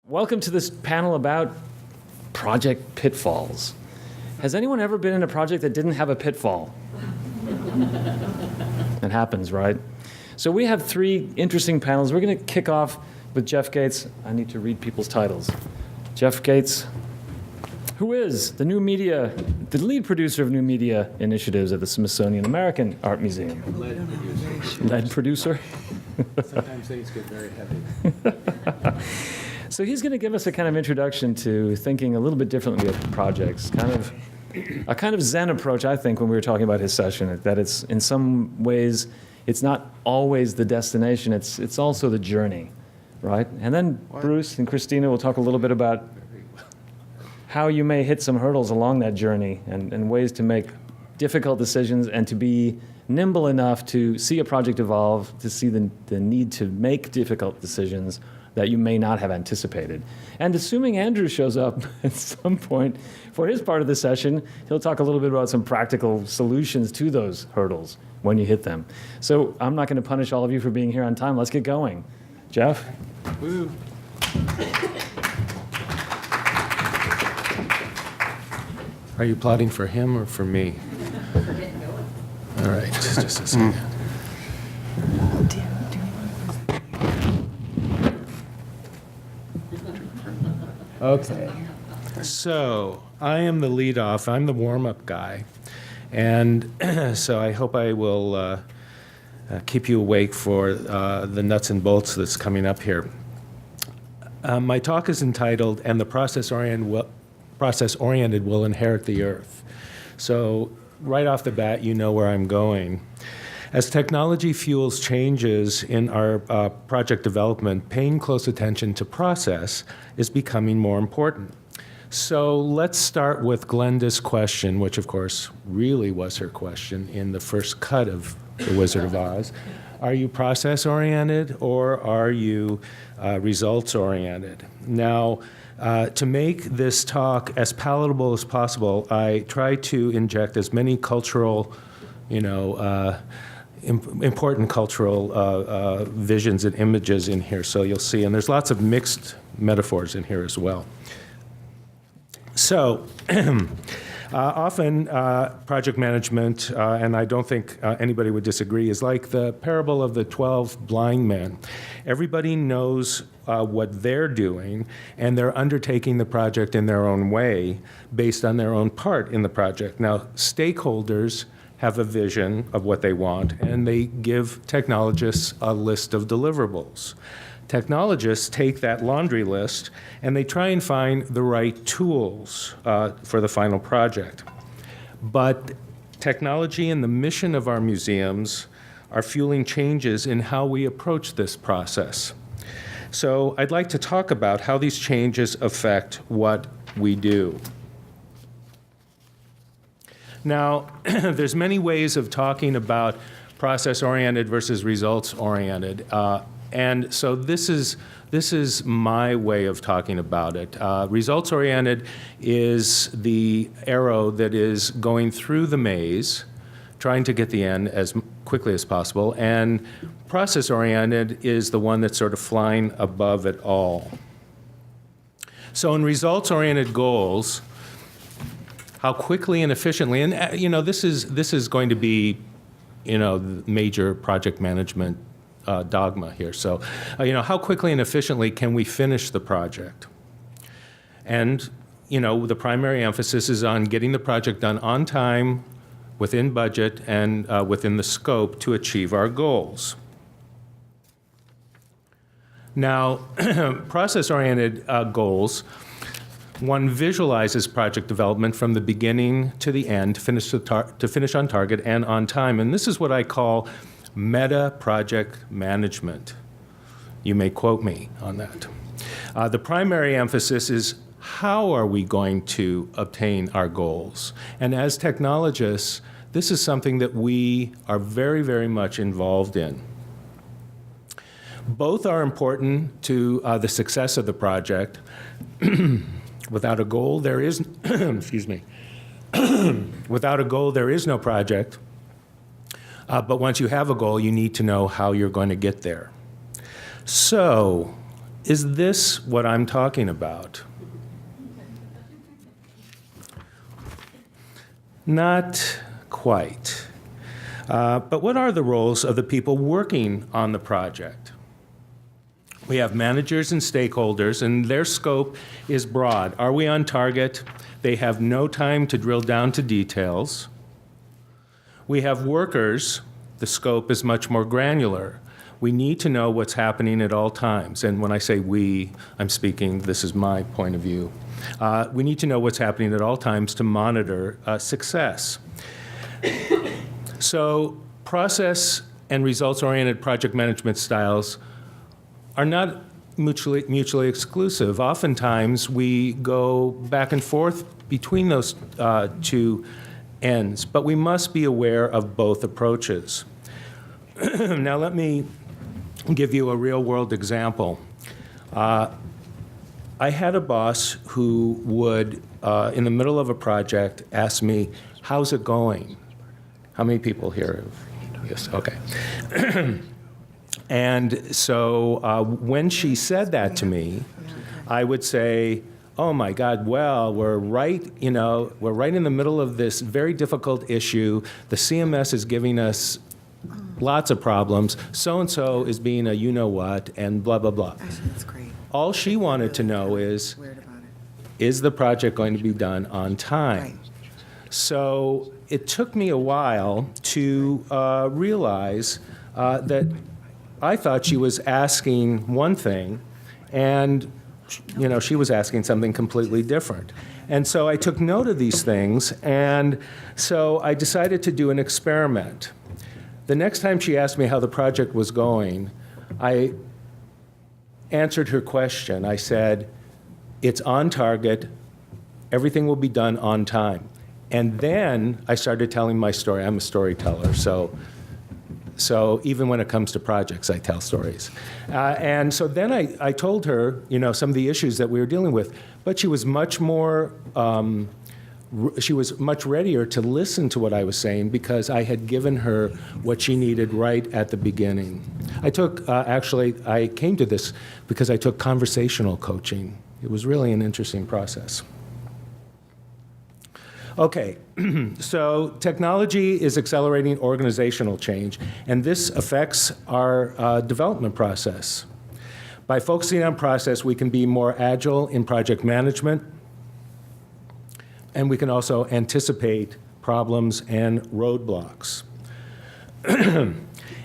Welcome to this panel about Project Pitfalls. Has anyone ever been in a project that didn't have a pitfall? It happens, right? So we have three interesting panels. We're going to kick off with Jeff Gates. I need to read people's titles. Jeff Gates, who is the lead producer of new media initiatives at the Smithsonian American Art Museum. Lead producer? Sometimes things get very heavy. So he's going to give us a kind of introduction to thinking a little bit differently of projects, a kind of Zen approach, I think, when we were talking about his session, that it's in some ways, it's not always the destination, it's also the journey, right? And then Bruce and Christina will talk a little bit about how you may hit some hurdles along that journey and ways to make difficult decisions and to be nimble enough to see a project evolve, to see the need to make difficult decisions that you may not have anticipated. And assuming Andrew shows up at some point for his part of the session, he'll talk a little bit about some practical solutions to those hurdles when you hit them. So I'm not going to punish all of you for being here on time. Let's get going. Jeff? Woo. Are you plotting for him or for me? All right, just a second. Okay, so I am the lead-off. I'm the warm-up guy, and so I hope I will keep you awake for the nuts and bolts that's coming up here. My talk is entitled, "And the process-oriented will inherit the earth." So right off the bat, you know where I'm going. As technology fuels changes in our project development, paying close attention to process is becoming more important. So let's start with Glenda's question, which of course really was her question in the first cut of The Wizard of Oz. Are you process-oriented or are you results-oriented? Now, to make this talk as palatable as possible, I try to inject as many cultural, important cultural visions and images in here, so you'll see. And there's lots of mixed metaphors in here as well. So often project management, and I don't think anybody would disagree, is like the parable of the 12 blind men. Everybody knows what they're doing, and they're undertaking the project in their own way based on their own part in the project. Now, stakeholders have a vision of what they want, and they give technologists a list of deliverables. Technologists take that laundry list, and they try and find the right tools for the final project. But technology and the mission of our museums are fueling changes in how we approach this process. So I'd like to talk about how these changes affect what we do. Now, there's many ways of talking about process-oriented versus results-oriented, and so this is my way of talking about it. Results-oriented is the arrow that is going through the maze, trying to get the end as quickly as possible, and process-oriented is the one that's sort of flying above it all. So in results-oriented goals, how quickly and efficiently, and this is going to be, major project management dogma here. So, how quickly and efficiently can we finish the project? And, the primary emphasis is on getting the project done on time, within budget, and within the scope to achieve our goals. Now, process-oriented goals, one visualizes project development from the beginning to the end to finish on target and on time. And this is what I call meta project management. You may quote me on that. The primary emphasis is how are we going to obtain our goals? And as technologists, this is something that we are very, very much involved in. Both are important to the success of the project. Without a goal, there is, excuse me, without a goal, there is no project. But once you have a goal, you need to know how you're going to get there. So is this what I'm talking about? Not quite. But what are the roles of the people working on the project? We have managers and stakeholders, and their scope is broad. Are we on target? They have no time to drill down to details. We have workers. The scope is much more granular. We need to know what's happening at all times. And when I say we, I'm speaking, this is my point of view. We need to know what's happening at all times to monitor success. So process and results-oriented project management styles are not mutually exclusive. Oftentimes, we go back and forth between those two ends, but we must be aware of both approaches. Now, let me give you a real-world example. I had a boss who would, in the middle of a project, ask me, "How's it going?" How many people here have? Yes, okay. And so when she said that to me, I would say, "Oh my God, well, we're right in the middle of this very difficult issue. The CMS is giving us lots of problems. So-and-so is being a you-know-what, and blah, blah, blah." Actually, that's great. All she wanted to know is, Weird about it. is the project going to be done on time? Right. So it took me a while to realize that I thought she was asking one thing, and she was asking something completely different. And so I took note of these things, and so I decided to do an experiment. The next time she asked me how the project was going, I answered her question. I said, "It's on target. Everything will be done on time." And then I started telling my story. I'm a storyteller, so even when it comes to projects, I tell stories. And so then I told her, some of the issues that we were dealing with, but she was much more, she was much readier to listen to what I was saying because I had given her what she needed right at the beginning. I came to this because I took conversational coaching. It was really an interesting process. Okay, so technology is accelerating organizational change, and this affects our development process. By focusing on process, we can be more agile in project management, and we can also anticipate problems and roadblocks.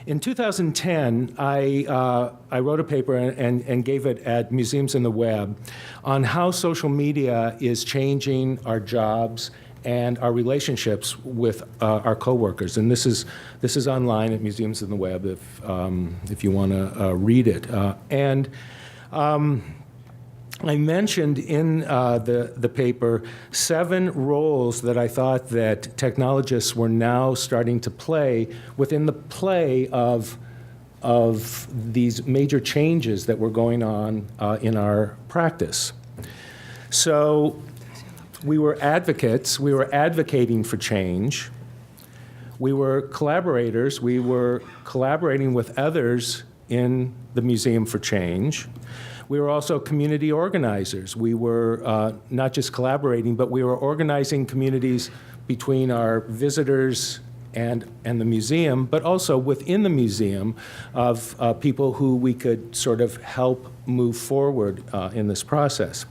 In 2010, I wrote a paper and gave it at Museums in the Web on how social media is changing our jobs and our relationships with our coworkers. And this is online at Museums in the Web if you want to read it. I mentioned in the paper 7 roles that I thought that technologists were now starting to play within the play of these major changes that were going on in our practice. So we were advocates. We were advocating for change. We were collaborators. We were collaborating with others in the Museum for Change. We were also community organizers. We were not just collaborating, but we were organizing communities between our visitors and the museum, but also within the museum of people who we could sort of help move forward in this process.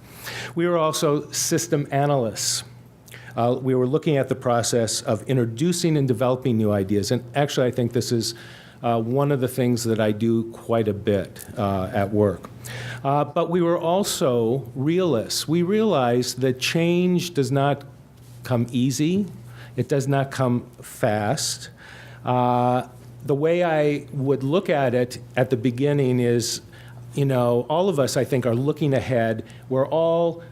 We were also system analysts. We were looking at the process of introducing and developing new ideas. And actually, I think this is one of the things that I do quite a bit at work. But we were also realists. We realized that change does not come easy. It does not come fast. The way I would look at it at the beginning is, all of us, I think, are looking ahead. We're all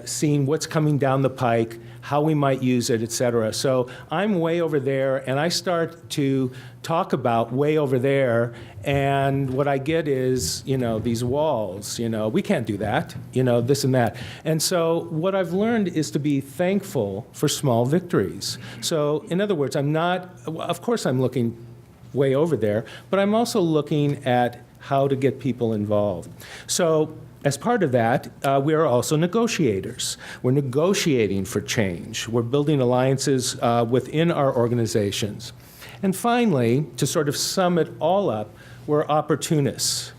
seeing what's coming down the pike, how we might use it, et cetera. So I'm way over there, and I start to talk about way over there, and what I get is, these walls, we can't do that, this and that. And so what I've learned is to be thankful for small victories. So in other words, of course I'm looking way over there, but I'm also looking at how to get people involved. So as part of that, we are also negotiators. We're negotiating for change. We're building alliances within our organizations. And finally, to sort of sum it all up, we're opportunists.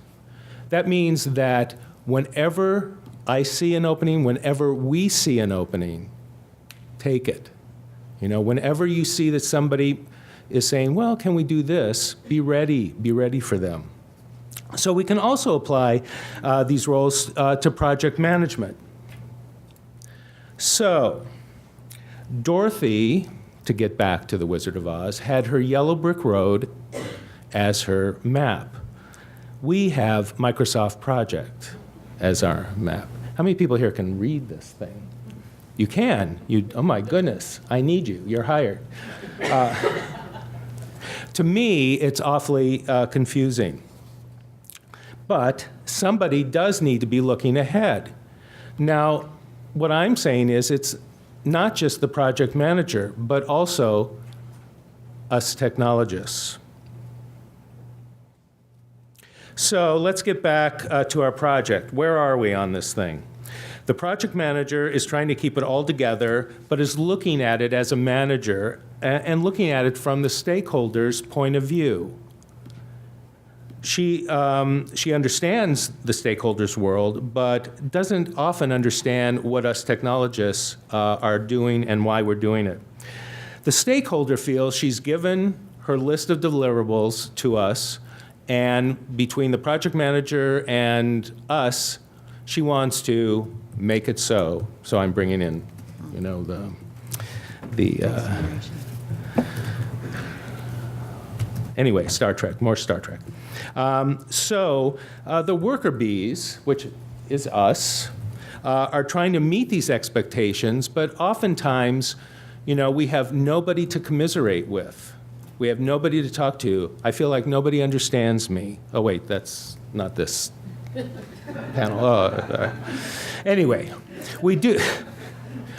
That means that whenever I see an opening, whenever we see an opening, take it. You know, whenever you see that somebody is saying, well, can we do this? Be ready for them. So we can also apply these roles to project management. So Dorothy, to get back to the Wizard of Oz, had her yellow brick road as her map. We have Microsoft Project as our map. How many people here can read this thing? You can. Oh my goodness, I need you. You're hired. To me, it's awfully confusing. But somebody does need to be looking ahead. Now, what I'm saying is it's not just the project manager, but also us technologists. So let's get back to our project. Where are we on this thing? The project manager is trying to keep it all together, but is looking at it as a manager and looking at it from the stakeholders' point of view. She understands the stakeholders' world, but doesn't often understand what us technologists are doing and why we're doing it. The stakeholder feels she's given her list of deliverables to us, and between the project manager and us, she wants to make it so. So I'm bringing in, you know, anyway, Star Trek, more Star Trek. So the worker bees, which is us, are trying to meet these expectations, but oftentimes, you know, we have nobody to commiserate with. We have nobody to talk to. I feel like nobody understands me. Oh, wait, that's not this panel. Anyway, we do.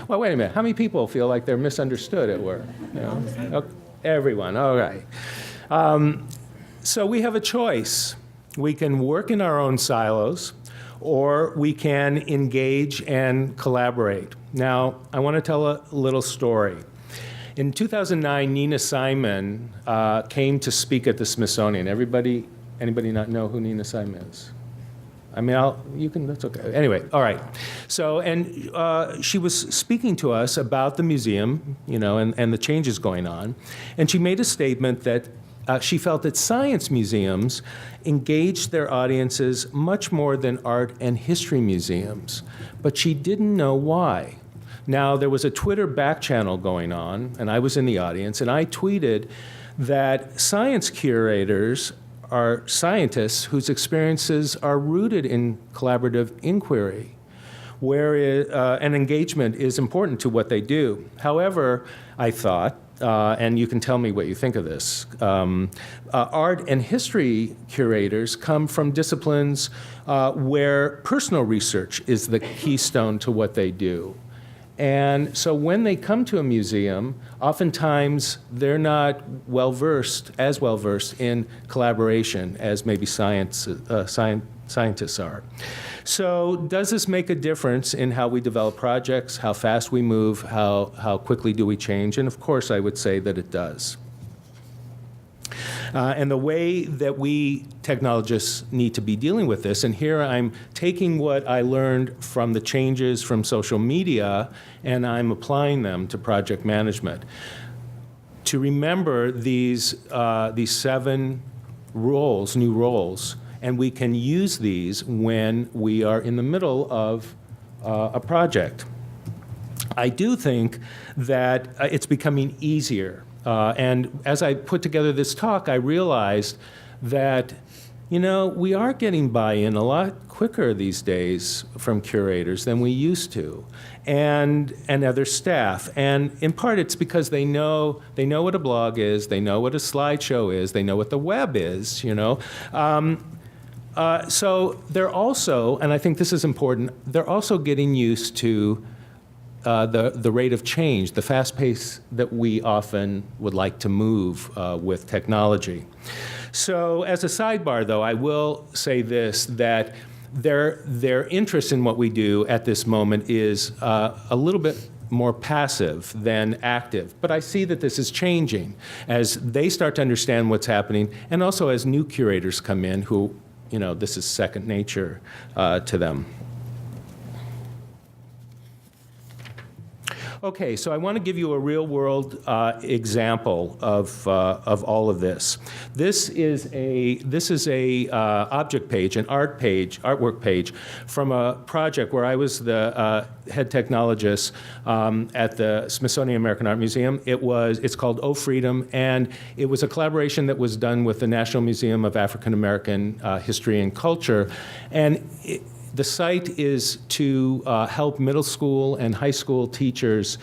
Well, wait a minute. How many people feel like they're misunderstood at work? You know? Okay. Everyone. All right. So we have a choice. We can work in our own silos, or we can engage and collaborate. Now, I want to tell a little story. In 2009, Nina Simon came to speak at the Smithsonian. Anybody not know who Nina Simon is? I mean, you can, that's okay. Anyway, all right. So, and she was speaking to us about the museum, you know, and the changes going on. And she made a statement that she felt that science museums engaged their audiences much more than art and history museums, but she didn't know why. Now, there was a Twitter back channel going on, and I was in the audience, and I tweeted that science curators are scientists whose experiences are rooted in collaborative inquiry, where an engagement is important to what they do. However, I thought, and you can tell me what you think of this, art and history curators come from disciplines where personal research is the keystone to what they do. And so when they come to a museum, oftentimes they're not as well-versed in collaboration as maybe scientists are. So does this make a difference in how we develop projects, how fast we move, how quickly do we change? And of course, I would say that it does. And the way that we technologists need to be dealing with this, and here I'm taking what I learned from the changes from social media, and I'm applying them to project management. To remember these 7 roles, new roles, and we can use these when we are in the middle of a project. I do think that it's becoming easier. And as I put together this talk, I realized that, you know, we are getting buy-in a lot quicker these days from curators than we used to, and other staff. And in part, it's because they know what a blog is, they know what a slideshow is, they know what the web is, you know. So they're also, and I think this is important, they're also getting used to the rate of change, the fast pace that we often would like to move with technology. So as a sidebar, though, I will say this, that their interest in what we do at this moment is a little bit more passive than active. But I see that this is changing as they start to understand what's happening, and also as new curators come in who, this is second nature to them. Okay, so I want to give you a real-world example of all of this. This is a object page, an artwork page from a project where I was the head technologist at the Smithsonian American Art Museum. It's called Oh Freedom, and it was a collaboration that was done with the National Museum of African American History and Culture, and the site is to help middle school and high school teachers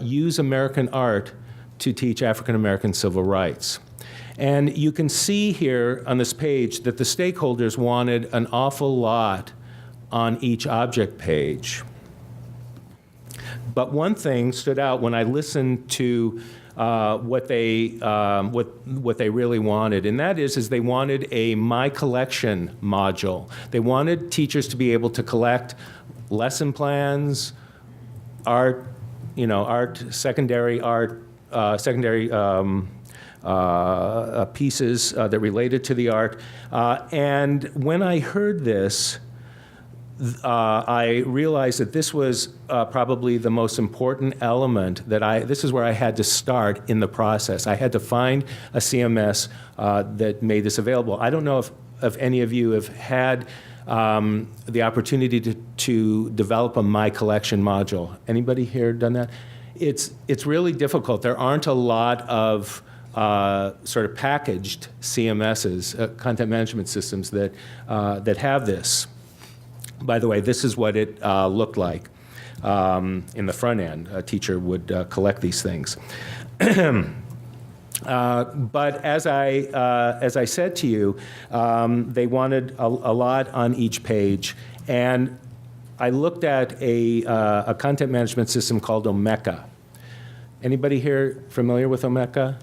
use American art to teach African American civil rights. And you can see here on this page that the stakeholders wanted an awful lot on each object page. But one thing stood out when I listened to what they really wanted, and that is they wanted a My Collection module. They wanted teachers to be able to collect lesson plans, art, secondary pieces that related to the art. And when I heard this, I realized that this was probably the most important element this is where I had to start in the process. I had to find a CMS that made this available. I don't know if any of you have had the opportunity to develop a My Collection module. Anybody here done that? It's really difficult. There aren't a lot of sort of packaged CMSs, content management systems that have this. By the way, this is what it looked like in the front end. A teacher would collect these things. But as I said to you, they wanted a lot on each page, and I looked at a content management system called Omeka. Anybody here familiar with Omeka?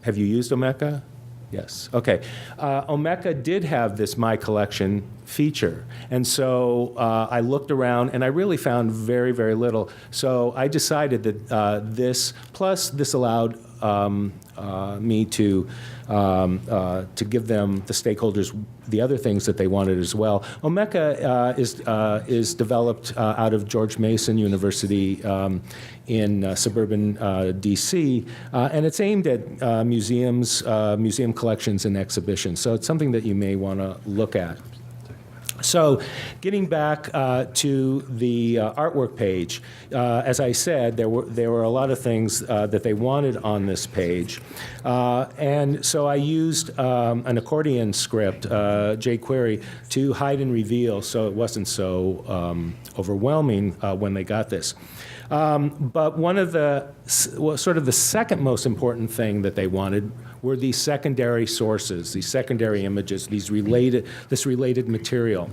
Have you used Omeka? Yes. Okay. Omeka did have this My Collection feature, and so I looked around, and I really found very, very little. So I decided that this allowed me to give them, the stakeholders, the other things that they wanted as well. Omeka is developed out of George Mason University in suburban DC, and it's aimed at museums, museum collections, and exhibitions. So it's something that you may want to look at. So getting back to the artwork page, as I said, there were a lot of things that they wanted on this page. And so I used an accordion script, jQuery, to hide and reveal so it wasn't so overwhelming when they got this. But one of sort of the second most important thing that they wanted were these secondary sources, these secondary images, this related material.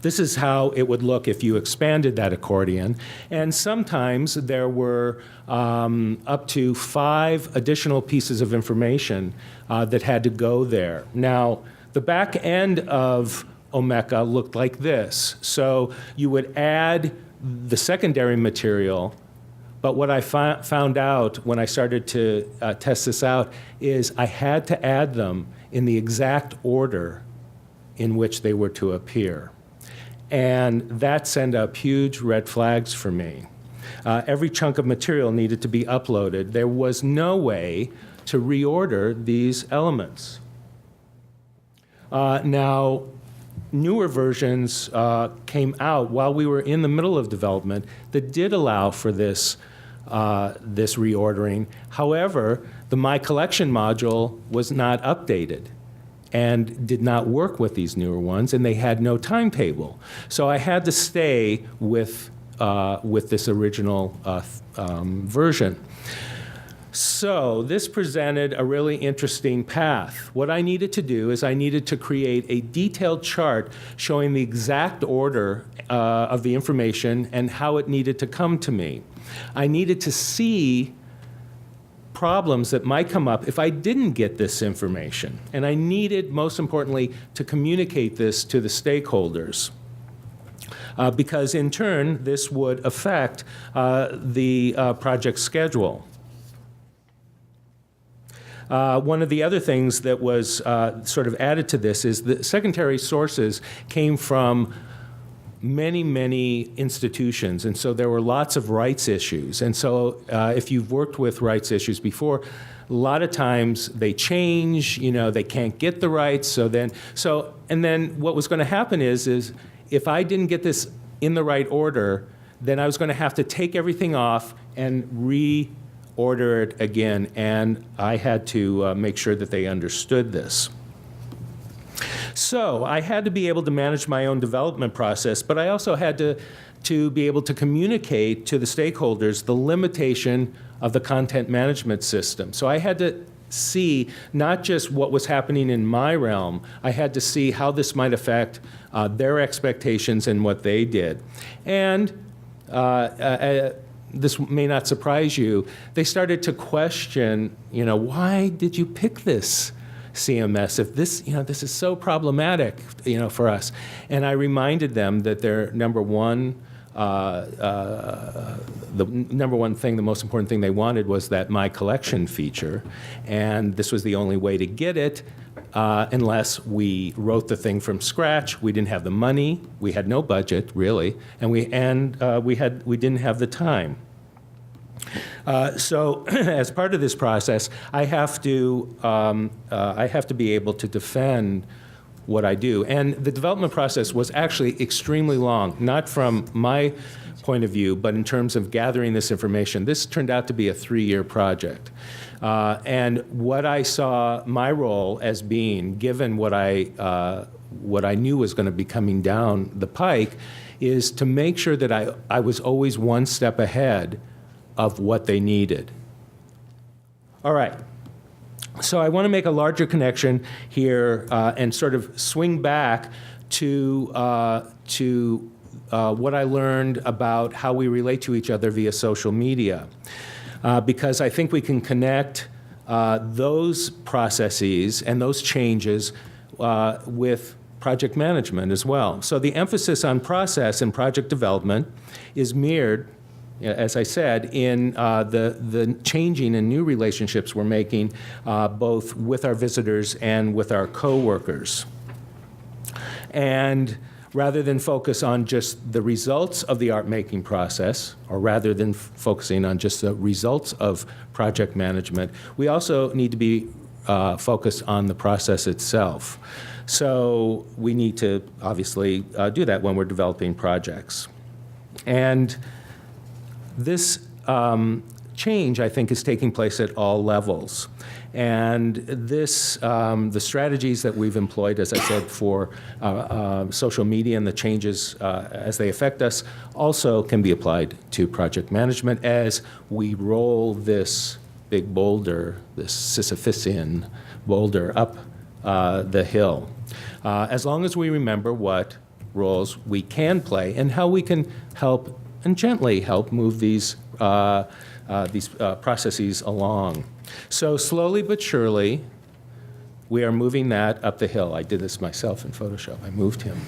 This is how it would look if you expanded that accordion. And sometimes there were up to 5 additional pieces of information that had to go there. Now, the back end of Omeka looked like this. So you would add the secondary material, but what I found out when I started to test this out is I had to add them in the exact order in which they were to appear. And that sent up huge red flags for me. Every chunk of material needed to be uploaded. There was no way to reorder these elements. Now, newer versions came out while we were in the middle of development that did allow for this reordering. However, the My Collection module was not updated and did not work with these newer ones, and they had no timetable. So I had to stay with this original version. So this presented a really interesting path. What I needed to do is I needed to create a detailed chart showing the exact order of the information and how it needed to come to me. I needed to see problems that might come up if I didn't get this information. And I needed, most importantly, to communicate this to the stakeholders. Because in turn, this would affect the project schedule. One of the other things that was sort of added to this is the secondary sources came from many, many institutions, and so there were lots of rights issues. And so if you've worked with rights issues before, a lot of times they change, they can't get the rights, and then what was going to happen is if I didn't get this in the right order, then I was going to have to take everything off and reorder it again, and I had to make sure that they understood this. So I had to be able to manage my own development process, but I also had to be able to communicate to the stakeholders the limitation of the content management system. So I had to see not just what was happening in my realm, I had to see how this might affect their expectations and what they did. And this may not surprise you, they started to question, why did you pick this CMS if this, this is so problematic, for us? And I reminded them that their number one, the number one thing, the most important thing they wanted was that My Collection feature, and this was the only way to get it unless we wrote the thing from scratch. We didn't have the money, we had no budget really, and we didn't have the time. So as part of this process, I have to be able to defend what I do. And the development process was actually extremely long, not from my point of view, but in terms of gathering this information. This turned out to be a 3-year project. And what I saw my role as being, given what I knew was going to be coming down the pike, is to make sure that I was always one step ahead of what they needed. All right. So I want to make a larger connection here and sort of swing back to what I learned about how we relate to each other via social media, because I think we can connect those processes and those changes with project management as well. So the emphasis on process and project development is mirrored, as I said, in the changing and new relationships we're making both with our visitors and with our coworkers. And rather than focus on just the results of the art-making process, or rather than focusing on just the results of project management, we also need to be focused on the process itself. So we need to obviously do that when we're developing projects. And this change, I think, is taking place at all levels. And this, the strategies that we've employed, as I said, for social media and the changes as they affect us, also can be applied to project management as we roll this big boulder, this Sisyphean boulder, up the hill. As long as we remember what roles we can play and how we can help and gently help move these processes along. So slowly but surely, we are moving that up the hill. I did this myself in Photoshop. I moved him.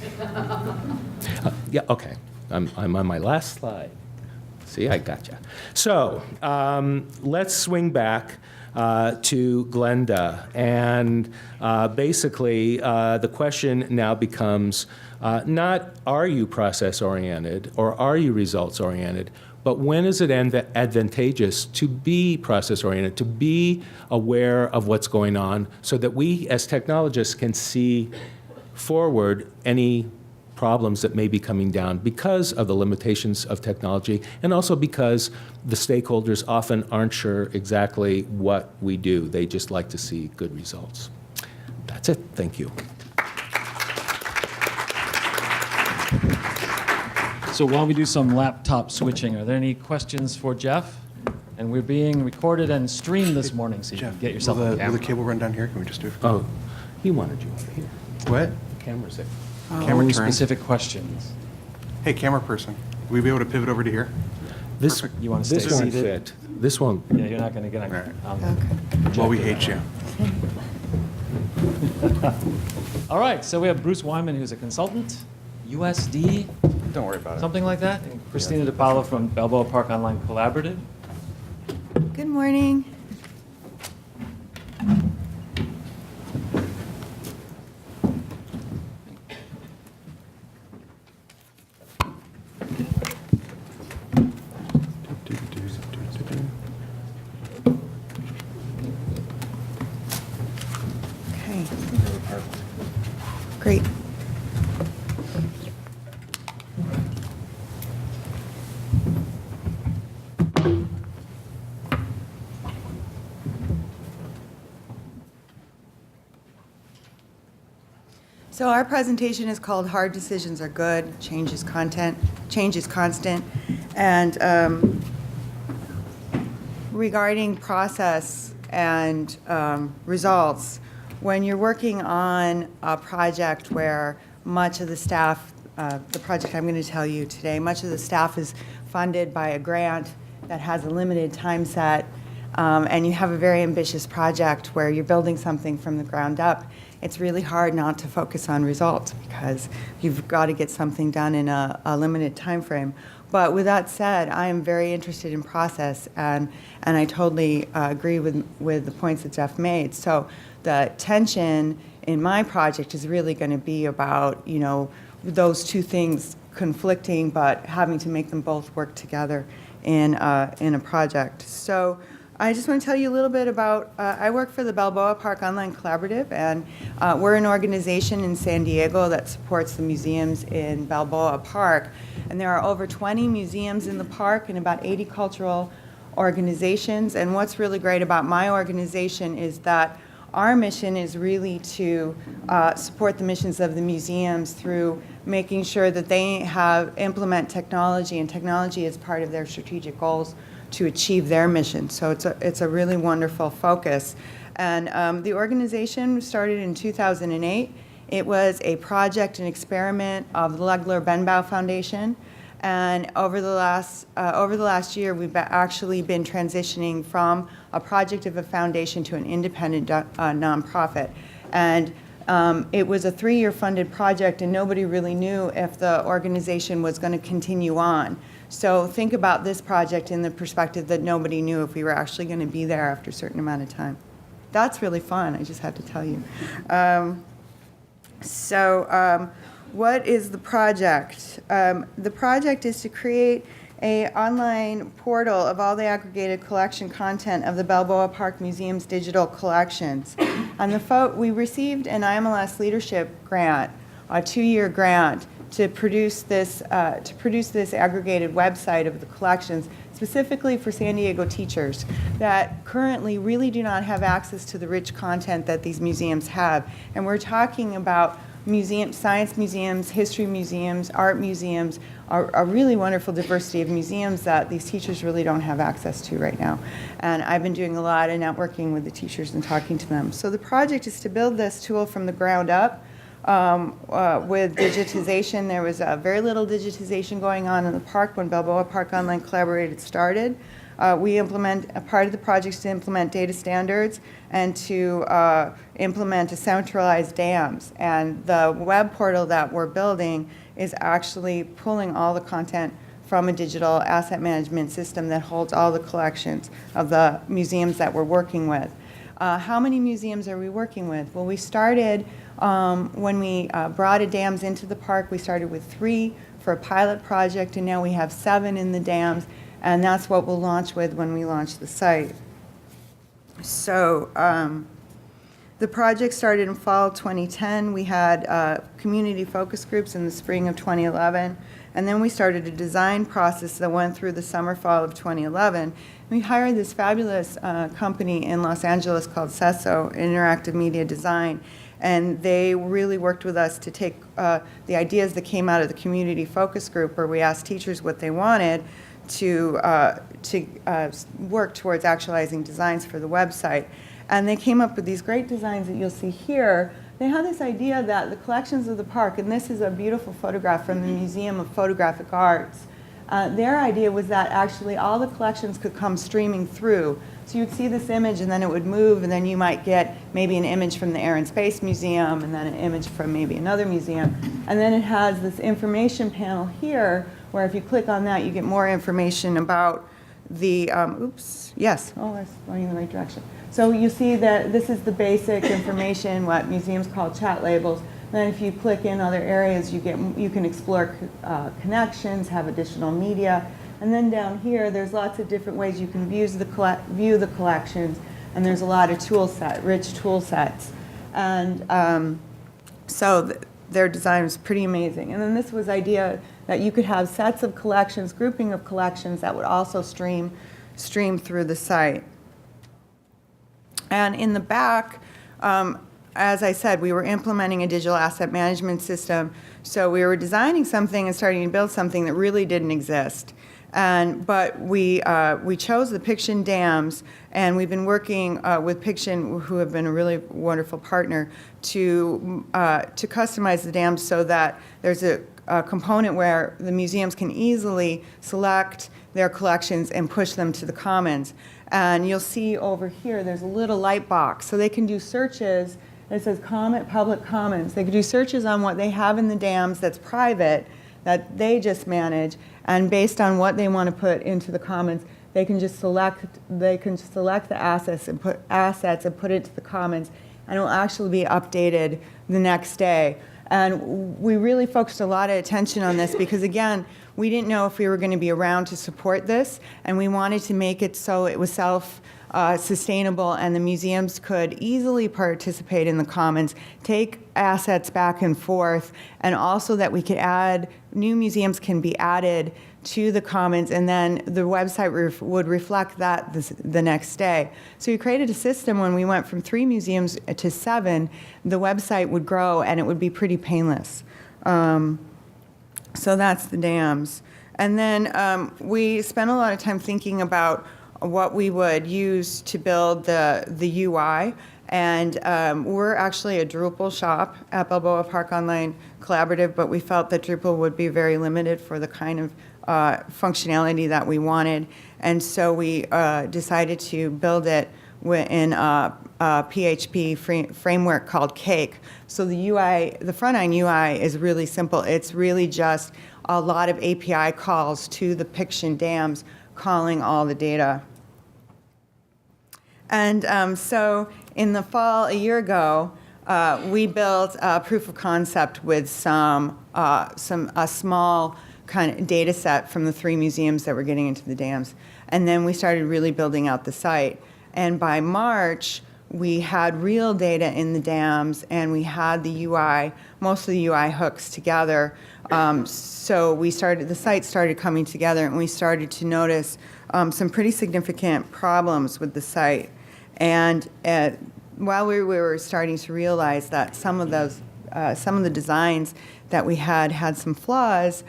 Yeah, okay. I'm on my last slide. See, I gotcha. So let's swing back to Glenda. And basically, the question now becomes not are you process-oriented or are you results-oriented, but when is it advantageous to be process-oriented, to be aware of what's going on so that we as technologists can see forward any problems that may be coming down because of the limitations of technology and also because the stakeholders often aren't sure exactly what we do. They just like to see good results. That's it. Thank you. So while we do some laptop switching, are there any questions for Jeff? And we're being recorded and streamed this morning, so you can Jeff, get yourself will on the camera. cable run down here? Can we just do it? Oh, he wanted you over here. What? The camera's there. Camera turn. Specific questions. Hey, camera person, will we be able to pivot over to here? This, You want to stay this won't seated? fit. This won't. Yeah, you're not going to get on. Right. Well, we hate you. All right, so we have Bruce Wyman, who's a consultant, USD, Don't worry about it. something like that, and Christina DiPaolo from Balboa Park Online Collaborative. Good morning. Okay. Great. So our presentation is called Hard Decisions Are Good, Change is Constant. And regarding process and results, when you're working on a project where much of the staff, the project I'm going to tell you today, much of the staff is funded by a grant that has a limited time set, and you have a very ambitious project where you're building something from the ground up, it's really hard not to focus on results because you've got to get something done in a limited time frame. But with that said, I am very interested in process, and I totally agree with the points that Jeff made. So the tension in my project is really going to be about, you know, those two things conflicting, but having to make them both work together in a project. So I just want to tell you a little bit about, I work for the Balboa Park Online Collaborative, and we're an organization in San Diego that supports the museums in Balboa Park. And there are over 20 museums in the park and about 80 cultural organizations. And what's really great about my organization is that our mission is really to support the missions of the museums through making sure that they implement technology, and technology is part of their strategic goals to achieve their mission. So it's a really wonderful focus. And the organization started in 2008. It was a project and experiment of the Legler-Benbow Foundation. And over the last year, we've actually been transitioning from a project of a foundation to an independent nonprofit. And it was a 3-year funded project, and nobody really knew if the organization was going to continue on. So think about this project in the perspective that nobody knew if we were actually going to be there after a certain amount of time. That's really fun, I just have to tell you. What is the project? The project is to create an online portal of all the aggregated collection content of the Balboa Park Museum's digital collections. And we received an IMLS leadership grant, a 2-year grant, to produce this aggregated website of the collections, specifically for San Diego teachers that currently really do not have access to the rich content that these museums have. And we're talking about science museums, history museums, art museums, a really wonderful diversity of museums that these teachers really don't have access to right now. And I've been doing a lot of networking with the teachers and talking to them. So the project is to build this tool from the ground up. With digitization, there was very little digitization going on in the park when Balboa Park Online Collaborative started. A part of the project is to implement data standards and to implement a centralized dams. And the web portal that we're building is actually pulling all the content from a digital asset management system that holds all the collections of the museums that we're working with. How many museums are we working with? Well, we started, when we brought a dams into the park, we started with 3 for a pilot project, and now we have 7 in the dams, and that's what we'll launch with when we launch the site. So the project started in fall 2010. We had community focus groups in the spring of 2011, and then we started a design process that went through the summer, fall of 2011. We hired this fabulous company in Los Angeles called CESO, Interactive Media Design, and they really worked with us to take the ideas that came out of the community focus group, where we asked teachers what they wanted, work towards actualizing designs for the website. And they came up with these great designs that you'll see here. They had this idea that the collections of the park, and this is a beautiful photograph from the Museum of Photographic Arts, their idea was that actually all the collections could come streaming through. So you'd see this image and then it would move, and then you might get maybe an image from the Air and Space Museum and then an image from maybe another museum. And then it has this information panel here where if you click on that, you get more information about the, oops, yes, oh, that's going in the right direction. So you see that this is the basic information, what museums call chat labels. Then if you click in other areas, you can explore connections, have additional media. And then down here, there's lots of different ways you can view the collections, and there's a lot of rich tool sets. And their design was pretty amazing. And then this was idea that you could have sets of collections, grouping of collections that would also stream through the site. And in the back, as I said, we were implementing a digital asset management system. So we were designing something and starting to build something that really didn't exist. But we chose the Piction dams, and we've been working with Piction, who have been a really wonderful partner, to customize the dams so that there's a component where the museums can easily select their collections and push them to the commons. And you'll see over here, there's a little light box. So they can do searches. It says public commons. They can do searches on what they have in the dams that's private, that they just manage. And based on what they want to put into the commons, they can just select the assets and put it to the commons, and it will actually be updated the next day. And we really focused a lot of attention on this because, again, we didn't know if we were going to be around to support this, and we wanted to make it so it was sustainable and the museums could easily participate in the commons, take assets back and forth, and also that we could add, new museums can be added to the commons, and then the website would reflect that the next day. So we created a system when we went from 3 museums to 7, the website would grow and it would be pretty painless. So that's the dams. And then we spent a lot of time thinking about what we would use to build the UI. And we're actually a Drupal shop at Balboa Park Online Collaborative, but we felt that Drupal would be very limited for the kind of functionality that we wanted. And so we decided to build it in a PHP framework called Cake. So the UI, the front-end UI is really simple. It's really just a lot of API calls to the Piction dams calling all the data. And so in the fall a year ago, we built a proof of concept with a small kind of data set from the 3 museums that were getting into the dams. And then we started really building out the site. And by March, we had real data in the dams, and we had the UI, most of the UI hooks together. So the site started coming together, and we started to notice some pretty significant problems with the site. And while we were starting to realize that some of the designs that we had some flaws,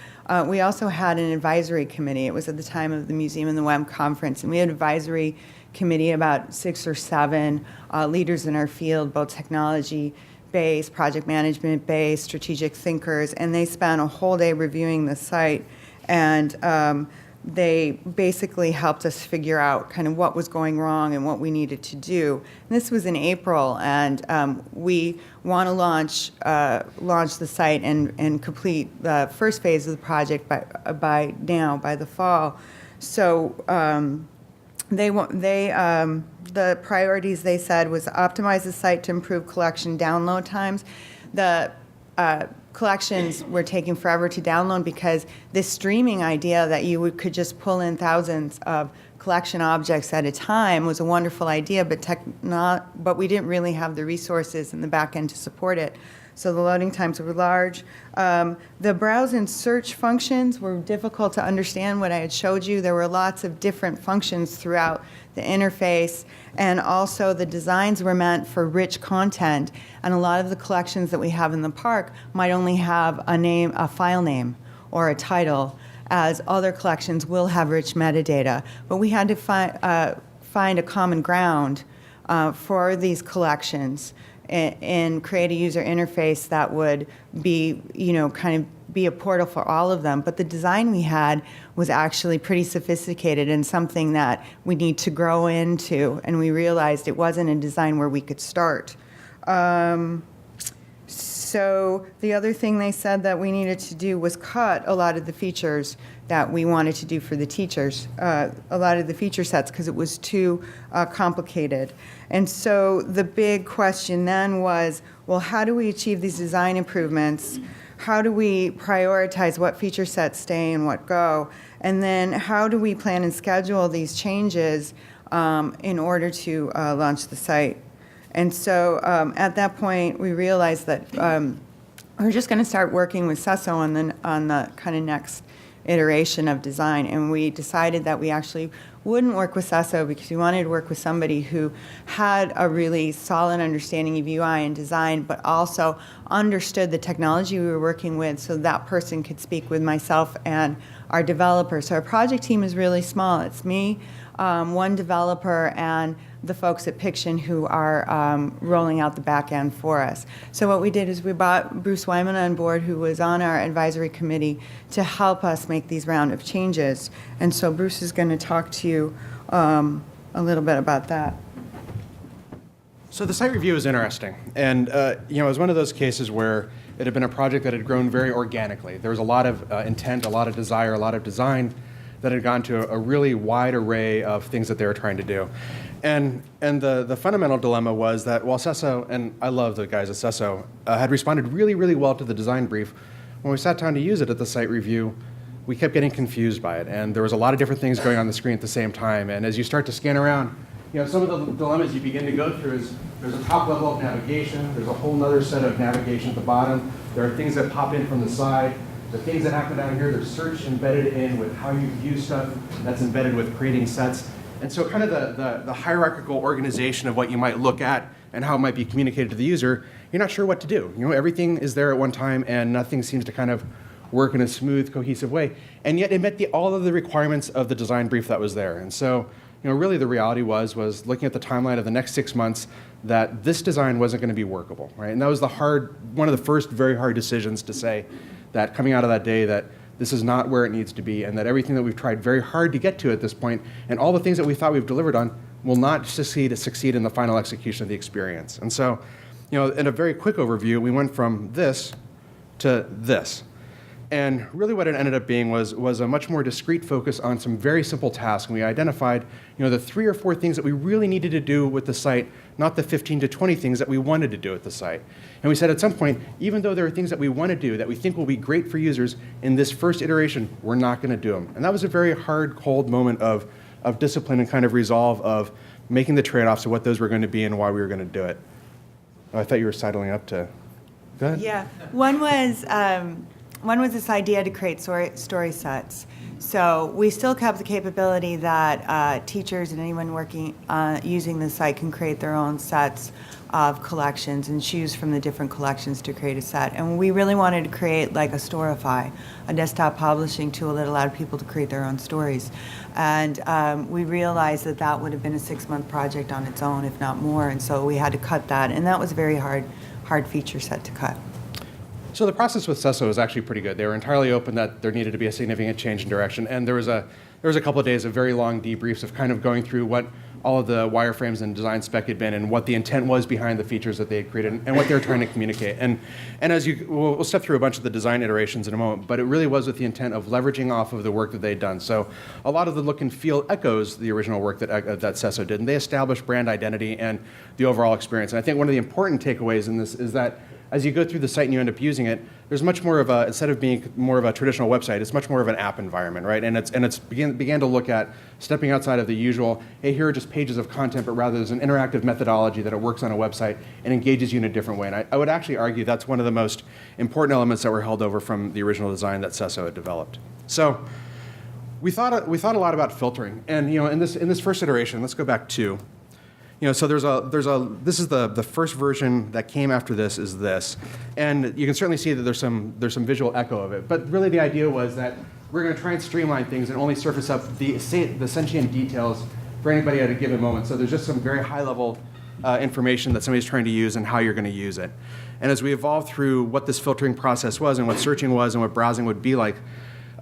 we also had an advisory committee. It was at the time of the Museum and the Web conference, and we had an advisory committee, about 6 or 7 leaders in our field, both technology-based, project management-based, strategic thinkers, and they spent a whole day reviewing the site, and they basically helped us figure out kind of what was going wrong and what we needed to do. And this was in April, and we want to launch the site and complete the first phase of the project by the fall. So the priorities they said was optimize the site to improve collection download times. The collections were taking forever to download because this streaming idea that you could just pull in thousands of collection objects at a time was a wonderful idea, but we didn't really have the resources in the back end to support it. So the loading times were large. The browse and search functions were difficult to understand. What I had showed you, there were lots of different functions throughout the interface, and also the designs were meant for rich content, and a lot of the collections that we have in the park might only have a file name or a title. as other collections will have rich metadata. But we had to find a common ground for these collections and create a user interface that would be, kind of be a portal for all of them. But the design we had was actually pretty sophisticated and something that we need to grow into, and we realized it wasn't a design where we could start. So the other thing they said that we needed to do was cut a lot of the features that we wanted to do for the teachers, a lot of the feature sets, because it was too complicated. And so the big question then was, well, how do we achieve these design improvements? How do we prioritize what feature sets stay and what go? And then how do we plan and schedule these changes in order to launch the site? And so at that point, we realized that we're just going to start working with Sesso on the kind of next iteration of design. And we decided that we actually wouldn't work with Sesso because we wanted to work with somebody who had a really solid understanding of UI and design, but also understood the technology we were working with, so that person could speak with myself and our developers. So our project team is really small. It's me, one developer, and the folks at Piction who are rolling out the back end for us. So what we did is we brought Bruce Wyman on board, who was on our advisory committee, to help us make these round of changes. And so Bruce is going to talk to you a little bit about that. So the site review is interesting. And, it was one of those cases where it had been a project that had grown very organically. There was a lot of intent, a lot of desire, a lot of design that had gone to a really wide array of things that they were trying to do. And the fundamental dilemma was that while Sesso, and I love the guys at Sesso, had responded really, really well to the design brief, when we sat down to use it at the site review, we kept getting confused by it. And there was a lot of different things going on the screen at the same time. And as you start to scan around, some of the dilemmas you begin to go through is there's a top level of navigation, there's a whole other set of navigation at the bottom, there are things that pop in from the side, the things that happen down here, there's search embedded in with how you view stuff, that's embedded with creating sets. And so kind of the hierarchical organization of what you might look at and how it might be communicated to the user, you're not sure what to do. Everything is there at one time and nothing seems to kind of work in a smooth, cohesive way. And yet it met all of the requirements of the design brief that was there. And so, really the reality was looking at the timeline of the next 6 months that this design wasn't going to be workable, right? And that was one of the first very hard decisions to say that coming out of that day that this is not where it needs to be, and that everything that we've tried very hard to get to at this point, and all the things that we thought we've delivered on, will not succeed in the final execution of the experience. And so, in a very quick overview, we went from this to this. And really what it ended up being was a much more discrete focus on some very simple tasks. And we identified, the 3 or 4 things that we really needed to do with the site, not the 15 to 20 things that we wanted to do at the site. And we said at some point, even though there are things that we want to do that we think will be great for users, in this first iteration, we're not going to do them. And that was a very hard, cold moment of discipline and kind of resolve of making the trade-offs of what those were going to be and why we were going to do it. Oh, I thought you were sidling up to, go ahead. Yeah, one was this idea to create story sets. So we still kept the capability that teachers and anyone working using the site can create their own sets of collections and choose from the different collections to create a set. And we really wanted to create like a Storify, a desktop publishing tool that allowed people to create their own stories. And we realized that would have been a 6-month project on its own, if not more. And so we had to cut that. And that was a very hard feature set to cut. So the process with Sesso was actually pretty good. They were entirely open that there needed to be a significant change in direction. And there was a couple of days of very long debriefs of kind of going through what all of the wireframes and design spec had been and what the intent was behind the features that they had created and what they were trying to communicate. And as we'll step through a bunch of the design iterations in a moment, but it really was with the intent of leveraging off of the work that they'd done. So a lot of the look and feel echoes the original work that Sesso did, and they established brand identity and the overall experience. And I think one of the important takeaways in this is that as you go through the site and you end up using it, there's much more of instead of being more of a traditional website, it's much more of an app environment, right? And it's began to look at stepping outside of the usual, hey, here are just pages of content, but rather there's an interactive methodology that it works on a website and engages you in a different way. And I would actually argue that's one of the most important elements that were held over from the original design that Sesso had developed. So we thought a lot about filtering. And in this first iteration, let's go back 2. So this is the first version that came after this is this, and you can certainly see that there's some visual echo of it. But really, the idea was that we're going to try and streamline things and only surface up the sentient details for anybody at a given moment. So there's just some very high-level information that somebody's trying to use and how you're going to use it. And as we evolved through what this filtering process was and what searching was and what browsing would be like,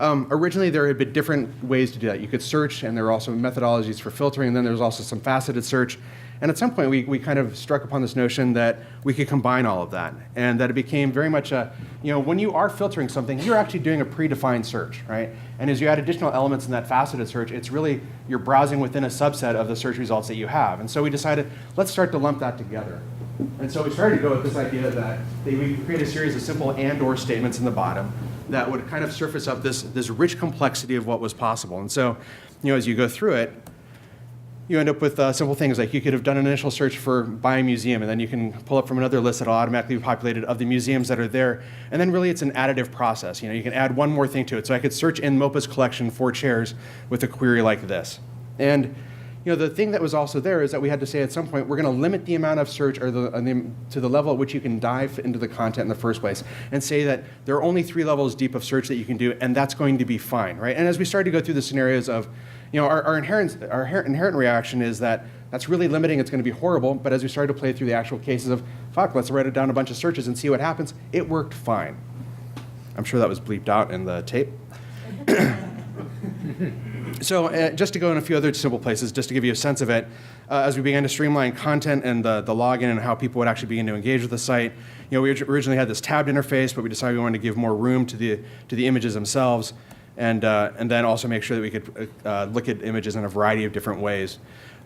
originally there had been different ways to do that. You could search, and there were also methodologies for filtering, and then there was also some faceted search. And at some point, we kind of struck upon this notion that we could combine all of that, and that it became very much a, when you are filtering something, you're actually doing a predefined search, right? And as you add additional elements in that faceted search, it's really, you're browsing within a subset of the search results that you have. And so we decided, let's start to lump that together. And so we started to go with this idea that we create a series of simple and/or statements in the bottom that would kind of surface up this rich complexity of what was possible. And so, as you go through it, you end up with simple things like you could have done an initial search for by a museum, and then you can pull up from another list that will automatically be populated of the museums that are there. And then really it's an additive process. You can add one more thing to it. So I could search in MOPA's collection for chairs with a query like this. And the thing that was also there is that we had to say at some point, we're going to limit the amount of search or to the level at which you can dive into the content in the first place, and say that there are only 3 levels deep of search that you can do, and that's going to be fine, right? And as we started to go through the scenarios of, our inherent reaction is that that's really limiting, it's going to be horrible, but as we started to play through the actual cases of, fuck, let's write it down a bunch of searches and see what happens, it worked fine. I'm sure that was bleeped out in the tape. So just to go in a few other simple places, just to give you a sense of it, as we began to streamline content and the login and how people would actually begin to engage with the site, we originally had this tabbed interface, but we decided we wanted to give more room to the images themselves, and then also make sure that we could look at images in a variety of different ways.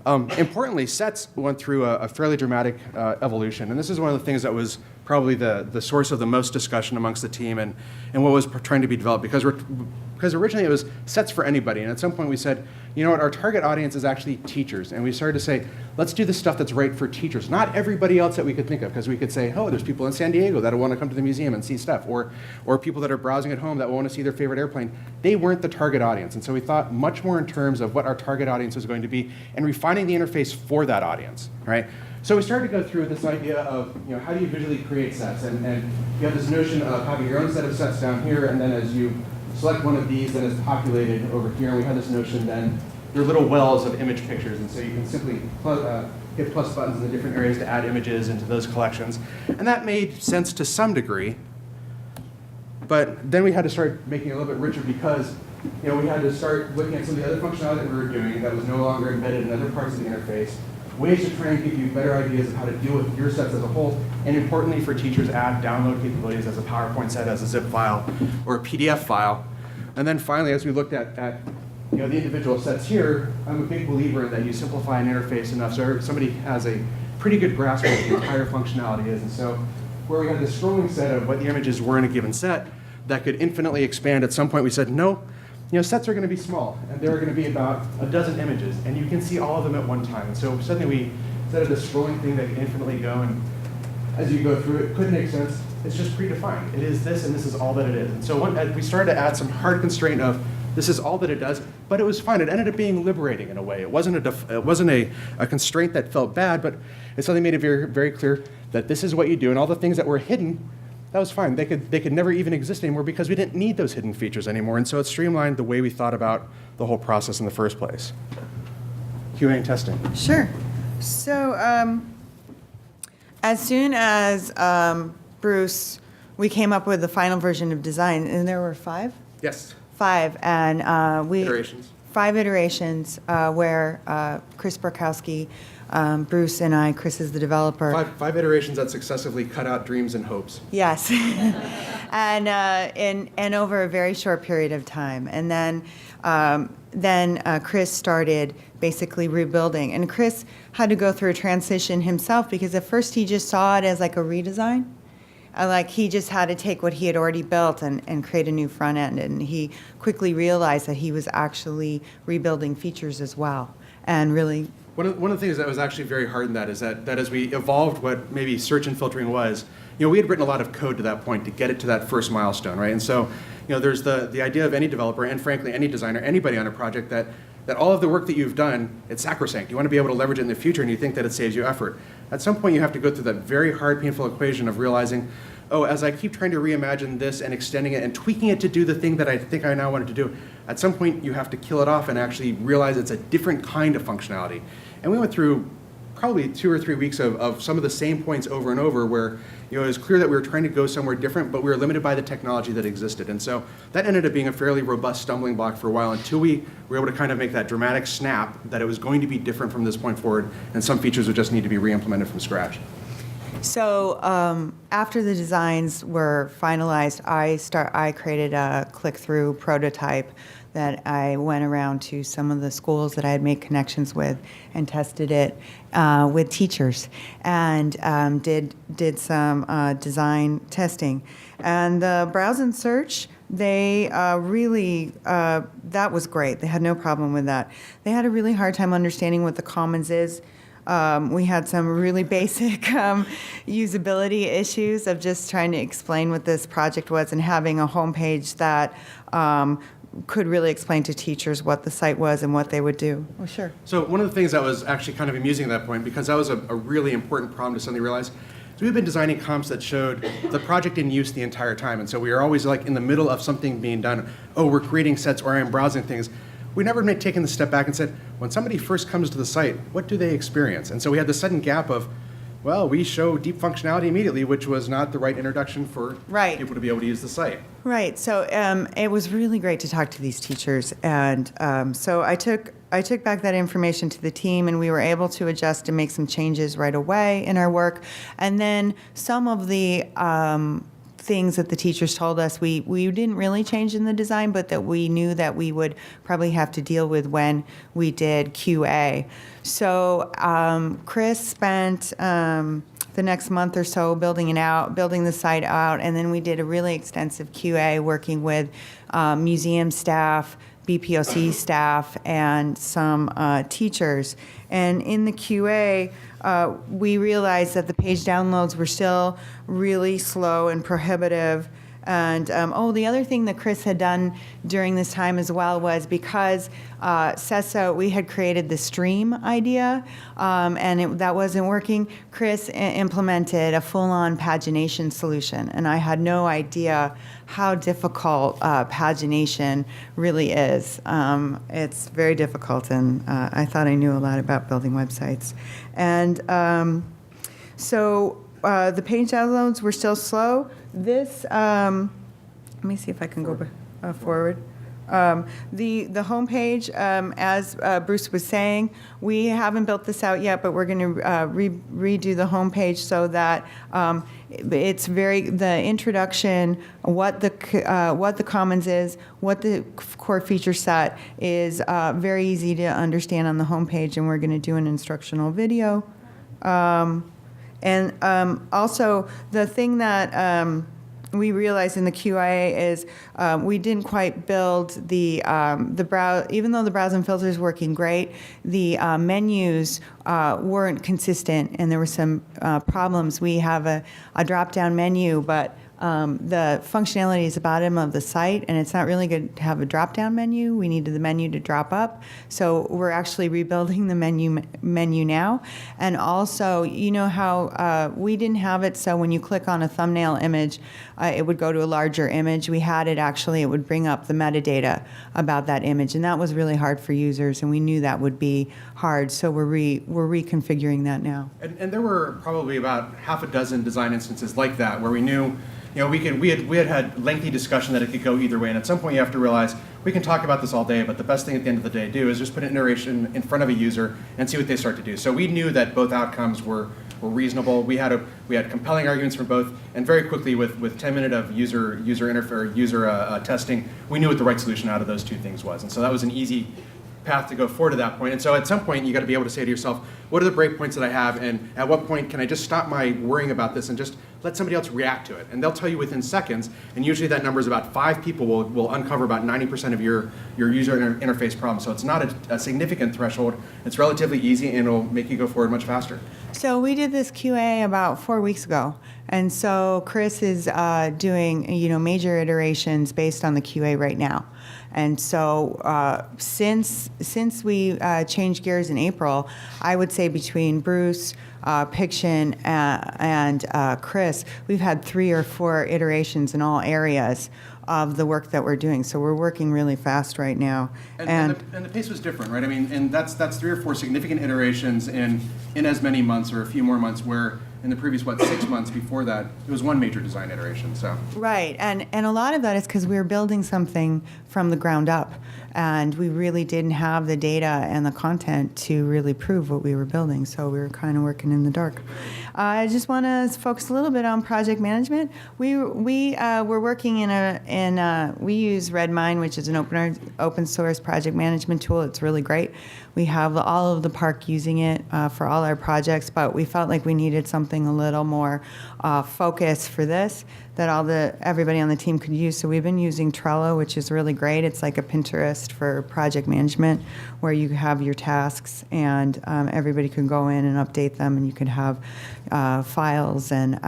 Importantly, sets went through a fairly dramatic evolution, and this is one of the things that was probably the source of the most discussion amongst the team and what was trying to be developed, because originally it was sets for anybody, and at some point we said, what, our target audience is actually teachers, and we started to say, let's do the stuff that's right for teachers, not everybody else that we could think of, because we could say, oh, there's people in San Diego that want to come to the museum and see stuff, or people that are browsing at home that want to see their favorite airplane. They weren't the target audience, and so we thought much more in terms of what our target audience was going to be and refining the interface for that audience, right? So we started to go through this idea of, how do you visually create sets, and you have this notion of having your own set of sets down here, and then as you select one of these, then it's populated over here, and we have this notion then there are little wells of image pictures, and so you can simply hit plus buttons in the different areas to add images into those collections. And that made sense to some degree, but then we had to start making it a little bit richer because we had to start looking at some of the other functionality that we were doing that was no longer embedded in other parts of the interface, ways to try and give you better ideas of how to deal with your sets as a whole, and importantly for teachers, add download capabilities as a PowerPoint set, as a zip file, or a PDF file. And then finally, as we looked at the individual sets here, I'm a big believer in that you simplify an interface enough so somebody has a pretty good grasp of what the entire functionality is. And so where we had this scrolling set of what the images were in a given set that could infinitely expand, at some point we said, no, sets are going to be small, and there are going to be about a dozen images, and you can see all of them at one time. And so suddenly we set up this scrolling thing that can infinitely go, and as you go through it, could make sense. It's just predefined. It is this, and this is all that it is. And so we started to add some hard constraint of this is all that it does, but it was fine. It ended up being liberating in a way. It wasn't a constraint that felt bad, but it suddenly made it very, very clear that this is what you do, and all the things that were hidden, that was fine. They could never even exist anymore because we didn't need those hidden features anymore, and so it streamlined the way we thought about the whole process in the first place. QA and testing. Sure. So as soon as Bruce, we came up with the final version of design, and there were 5? Yes. 5, and Iterations. 5 iterations where Chris Barkowski, Bruce, and I, Chris is the developer. Five iterations that successively cut out dreams and hopes. Yes, and over a very short period of time, and then Chris started basically rebuilding, and Chris had to go through a transition himself because at first he just saw it as like a redesign. Like he just had to take what he had already built and create a new front end, and he quickly realized that he was actually rebuilding features as well, and really. One of the things that was actually very hard in that is that as we evolved what maybe search and filtering was, we had written a lot of code to that point to get it to that first milestone, right? And so, there's the idea of any developer and frankly any designer, anybody on a project that all of the work that you've done, it's sacrosanct. You want to be able to leverage it in the future, and you think that it saves you effort. At some point, you have to go through that very hard, painful equation of realizing, oh, as I keep trying to reimagine this and extending it and tweaking it to do the thing that I think I now wanted to do, at some point you have to kill it off and actually realize it's a different kind of functionality. And we went through probably 2 or 3 weeks of some of the same points over and over where it was clear that we were trying to go somewhere different, but we were limited by the technology that existed. And so that ended up being a fairly robust stumbling block for a while until we were able to kind of make that dramatic snap that it was going to be different from this point forward, and some features would just need to be re-implemented from scratch. So after the designs were finalized, I created a click-through prototype that I went around to some of the schools that I had made connections with and tested it with teachers and did some design testing. And the browse and search, they really, that was great. They had no problem with that. They had a really hard time understanding what the commons is. We had some really basic usability issues of just trying to explain what this project was and having a homepage that could really explain to teachers what the site was and what they would do. Oh, sure. So one of the things that was actually kind of amusing at that point, because that was a really important problem to suddenly realize, is we've been designing comps that showed the project in use the entire time. And so we were always like in the middle of something being done. Oh, we're creating sets or I'm browsing things. We never made taken the step back and said, when somebody first comes to the site, what do they experience? And so we had this sudden gap of, well, we show deep functionality immediately, which was not the right introduction for people to be able to use the site. Right. So it was really great to talk to these teachers, and so I took back that information to the team, and we were able to adjust and make some changes right away in our work. And then some of the things that the teachers told us we didn't really change in the design, but that we knew that we would probably have to deal with when we did QA. So Chris spent the next month or so building the site out, and then we did a really extensive QA working with museum staff, BPOC staff, and some teachers. And in the QA, we realized that the page downloads were still really slow and prohibitive. And the other thing that Chris had done during this time as well was because CESO, we had created the stream idea, and that wasn't working. Chris implemented a full-on pagination solution, and I had no idea how difficult pagination really is. It's very difficult, and I thought I knew a lot about building websites. And so the page downloads were still slow. This, let me see if I can go forward. The homepage, as Bruce was saying, we haven't built this out yet, but we're going to redo the homepage so that it's the introduction, what the commons is, what the core feature set is, very easy to understand on the homepage, and we're going to do an instructional video. And also, the thing that we realized in the QA is we didn't quite build the browse. Even though the browse and filter is working great, the menus weren't consistent, and there were some problems. We have a drop-down menu, but the functionality is the bottom of the site, and it's not really good to have a drop-down menu. We needed the menu to drop up, so we're actually rebuilding the menu now. And also, you know how we didn't have it, so when you click on a thumbnail image, it would go to a larger image. We had it actually, it would bring up the metadata about that image, and that was really hard for users, and we knew that would be hard, so we're reconfiguring that now. And there were probably about half a dozen design instances like that where we knew, we had lengthy discussion that it could go either way, and at some point you have to realize we can talk about this all day, but the best thing at the end of the day to do is just put an iteration in front of a user and see what they start to do. So we knew that both outcomes were reasonable. We had compelling arguments for both, and very quickly with 10 minutes of user testing, we knew what the right solution out of those two things was, and so that was an easy path to go forward to that point. And so at some point you got to be able to say to yourself, what are the breakpoints that I have, and at what point can I just stop my worrying about this and just let somebody else react to it? And they'll tell you within seconds, and usually that number is about 5 people will uncover about 90% of your user interface problem. So it's not a significant threshold. It's relatively easy, and it'll make you go forward much faster. So we did this QA about 4 weeks ago, and so Chris is doing major iterations based on the QA right now. And so since we changed gears in April, I would say between Bruce, Piction, and Chris, we've had 3 or 4 iterations in all areas of the work that we're doing. So we're working really fast right now. And the pace was different, right? I mean, and that's 3 or 4 significant iterations in as many months or a few more months, where in the previous, 6 months before that, it was one major design iteration, so. Right, and a lot of that is because we were building something from the ground up, and we really didn't have the data and the content to really prove what we were building, so we were kind of working in the dark. I just want to focus a little bit on project management. We're working we use Redmine, which is an open source project management tool. It's really great. We have all of the park using it for all our projects, but we felt like we needed something a little more focused for this that everybody on the team could use. So we've been using Trello, which is really great. It's like a Pinterest for project management, where you have your tasks and everybody can go in and update them, and you can have files, and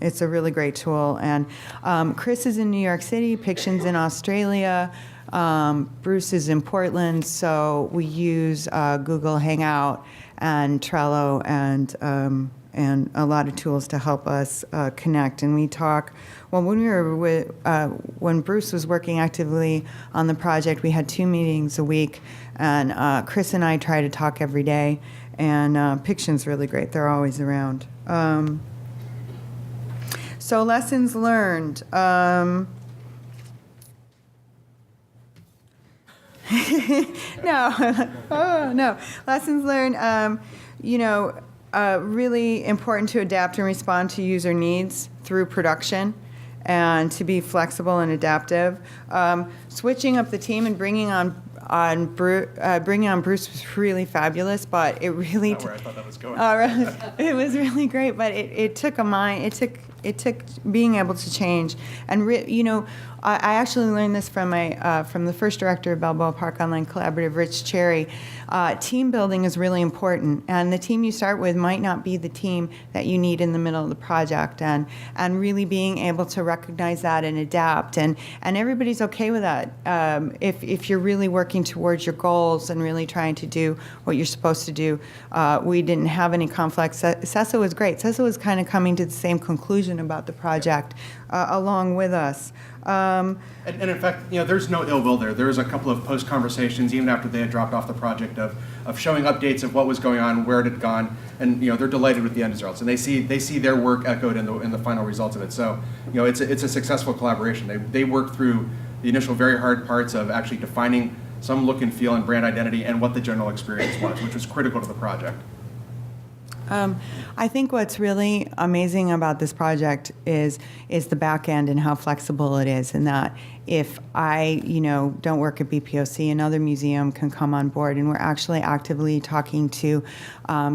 it's a really great tool. And Chris is in New York City, Piction's in Australia, Bruce is in Portland, so we use Google Hangout and Trello and a lot of tools to help us connect. And we talk. Well, when Bruce was working actively on the project, we had 2 meetings a week, and Chris and I try to talk every day. And Piction's really great; they're always around. So lessons learned. No, oh no. Lessons learned. Really important to adapt and respond to user needs through production, and to be flexible and adaptive. Switching up the team and bringing on Bruce was really fabulous, but it really. Not where I thought that was going. It was really great, but it took a mind. It took being able to change, and I actually learned this from the first director of Balboa Park Online Collaborative, Rich Cherry. Team building is really important, and the team you start with might not be the team that you need in the middle of the project, and really being able to recognize that and adapt, and everybody's okay with that. If you're really working towards your goals and really trying to do what you're supposed to do, we didn't have any conflicts. Sessa was great. Sessa was kind of coming to the same conclusion about the project along with us. And in fact, there's no ill will there. There was a couple of post conversations, even after they had dropped off the project, of showing updates of what was going on, where it had gone, and they're delighted with the end results, and they see their work echoed in the final results of it. So it's a successful collaboration. They worked through the initial very hard parts of actually defining some look and feel and brand identity and what the general experience was, which was critical to the project. I think what's really amazing about this project is the back end and how flexible it is, and that if I, don't work at BPOC, another museum can come on board, and we're actually actively talking to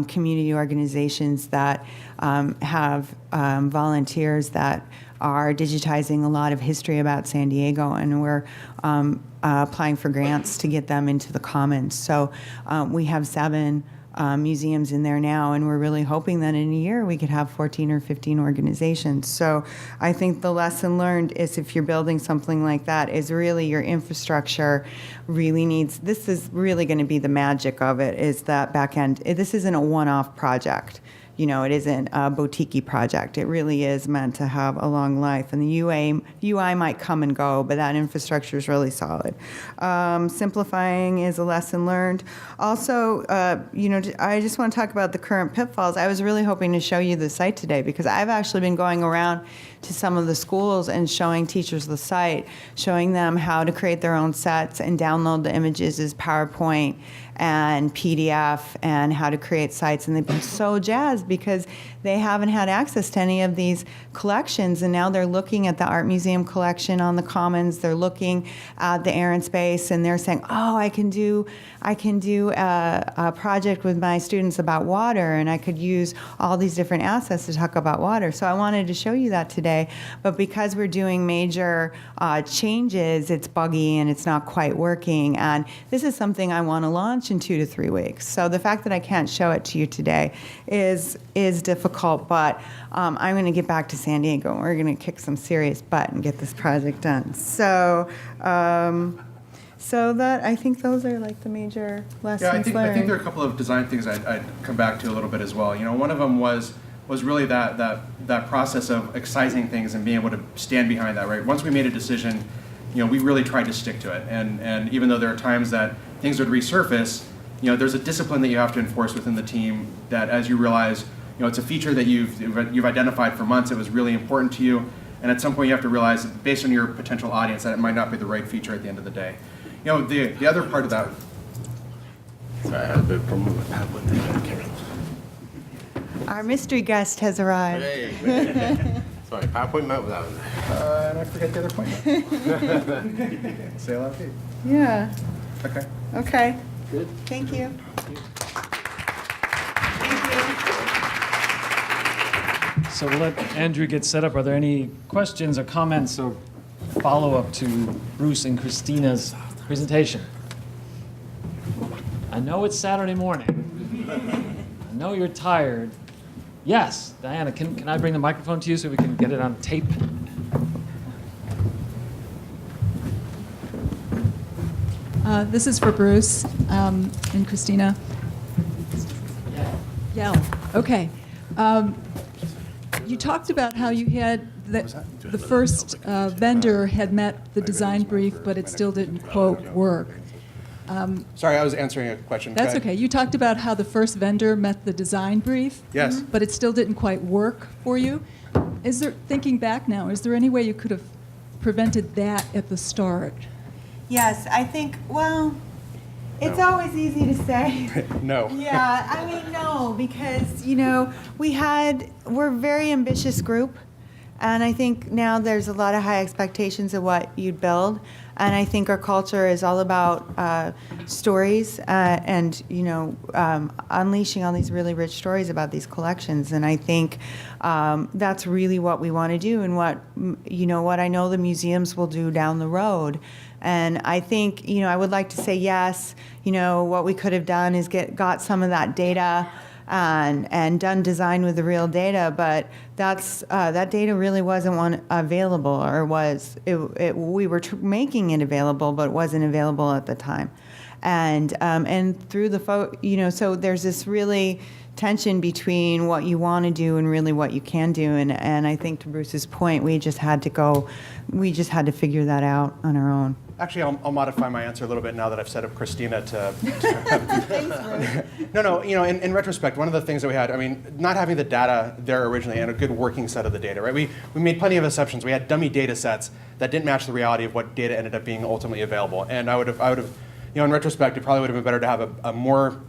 community organizations that have volunteers that are digitizing a lot of history about San Diego, and we're applying for grants to get them into the commons. So we have 7 museums in there now, and we're really hoping that in a year we could have 14 or 15 organizations. So I think the lesson learned is, if you're building something like that, is really your infrastructure really needs, this is really going to be the magic of it, is that back end. This isn't a one-off project. It isn't a boutique project. It really is meant to have a long life. And the UI might come and go, but that infrastructure is really solid. Simplifying is a lesson learned. Also, I just want to talk about the current pitfalls. I was really hoping to show you the site today, because I've actually been going around to some of the schools and showing teachers the site, showing them how to create their own sets and download the images as PowerPoint and PDF, and how to create sites. And they've been so jazzed because they haven't had access to any of these collections, and now they're looking at the Art Museum collection on the Commons. They're looking at the Air and Space, and they're saying, "Oh, I can do a project with my students about water, and I could use all these different assets to talk about water." So I wanted to show you that today, but because we're doing major changes, it's buggy and it's not quite working. And this is something I want to launch in 2 to 3 weeks. So the fact that I can't show it to you today is difficult, but I'm going to get back to San Diego, and we're going to kick some serious butt and get this project done. So So I think those are like the major lessons Yeah, I think learned. there are a couple of design things I'd come back to a little bit as well. You know, one of them was really that process of excising things and being able to stand behind that, right? Once we made a decision, you know, we really tried to stick to it. And even though there are times that things would resurface, you know, there's a discipline that you have to enforce within the team that as you realize, you know, it's a feature that you've identified for months, it was really important to you, and at some point you have to realize, based on your potential audience, that it might not be the right feature at the end of the day. You know, the other part of that. Sorry, I had a bit of problem with the camera. Our mystery guest has arrived. Hey, sorry, PowerPoint mode without it. And I forget the other point. Say a lot of feet. Yeah. Okay. Okay. Good. Thank you. So we'll let Andrew get set up. Are there any questions or comments or follow-up to Bruce and Christina's presentation? I know it's Saturday morning. I know you're tired. Yes, Diana, can I bring the microphone to you so we can get it on tape? This is for Bruce and Christina. Yeah. Okay. You talked about how you had the first vendor had met the design brief, but it still didn't, quote, work. Sorry, I was answering a question. That's Go ahead. okay. You talked about how the first vendor met the design brief. Yes. But it still didn't quite work for you. Thinking back now, is there any way you could have prevented that at the start? Yes, I think, well, it's always easy to say. No. Yeah, I mean, no, because, you know, we're a very ambitious group, and I think now there's a lot of high expectations of what you'd build, and I think our culture is all about stories and, you know, unleashing all these really rich stories about these collections, and I think that's really what we want to do and what I know the museums will do down the road. And I think, you know, I would like to say yes, you know, what we could have done is got some of that data and done design with the real data, but that data really wasn't available, or we were making it available, but it wasn't available at the time. And through so there's this really tension between what you want to do and really what you can do. And I think to Bruce's point, we just had to figure that out on our own. Actually, I'll modify my answer a little bit now that I've set up Christina to. No, you know, in retrospect, one of the things that we had, I mean, not having the data there originally and a good working set of the data, right? We made plenty of assumptions. We had dummy data sets that didn't match the reality of what data ended up being ultimately available. And I would have, you know, in retrospect, it probably would have been better to have a more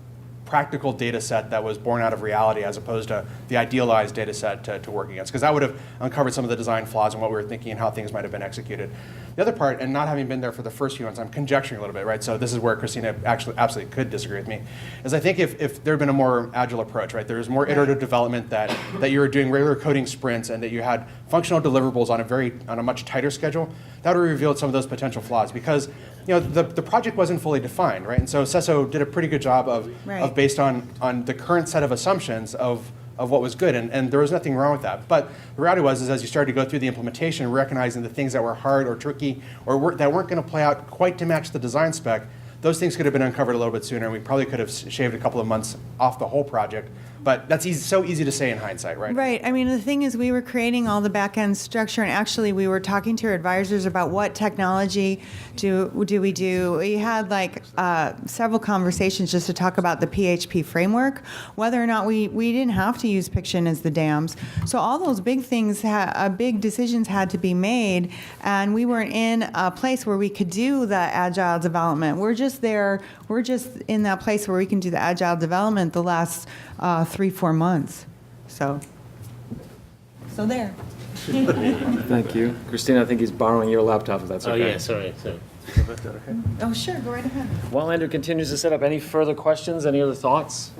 practical data set that was born out of reality as opposed to the idealized data set to work against, because that would have uncovered some of the design flaws and what we were thinking and how things might have been executed. The other part, and not having been there for the first few months, I'm conjecturing a little bit, right? So this is where Christina actually absolutely could disagree with me, is I think if there had been a more agile approach, right? There was more iterative development that you were doing regular coding sprints and that you had functional deliverables on a much tighter schedule, that would have revealed some of those potential flaws, because you know, the project wasn't fully defined, right? And so CESO did a pretty good job of based on the current set of assumptions of what was good, and there was nothing wrong with that. But the reality was, is as you started to go through the implementation, recognizing the things that were hard or tricky or that weren't going to play out quite to match the design spec, those things could have been uncovered a little bit sooner, and we probably could have shaved a couple of months off the whole project. But that's so easy to say in hindsight, right? Right. I mean, the thing is, we were creating all the back-end structure, and actually we were talking to our advisors about what technology do we do. We had several conversations just to talk about the PHP framework, whether or not we didn't have to use Piction as the dams. So all those big things, big decisions had to be made, and we weren't in a place where we could do the agile development. We're just in that place where we can do the agile development the last 3-4 months. So there. Thank you. Christina, I think he's borrowing your laptop, if that's Oh, okay. yeah, sorry. Oh, sure, go right ahead. While Andrew continues to set up, any further questions, any other thoughts?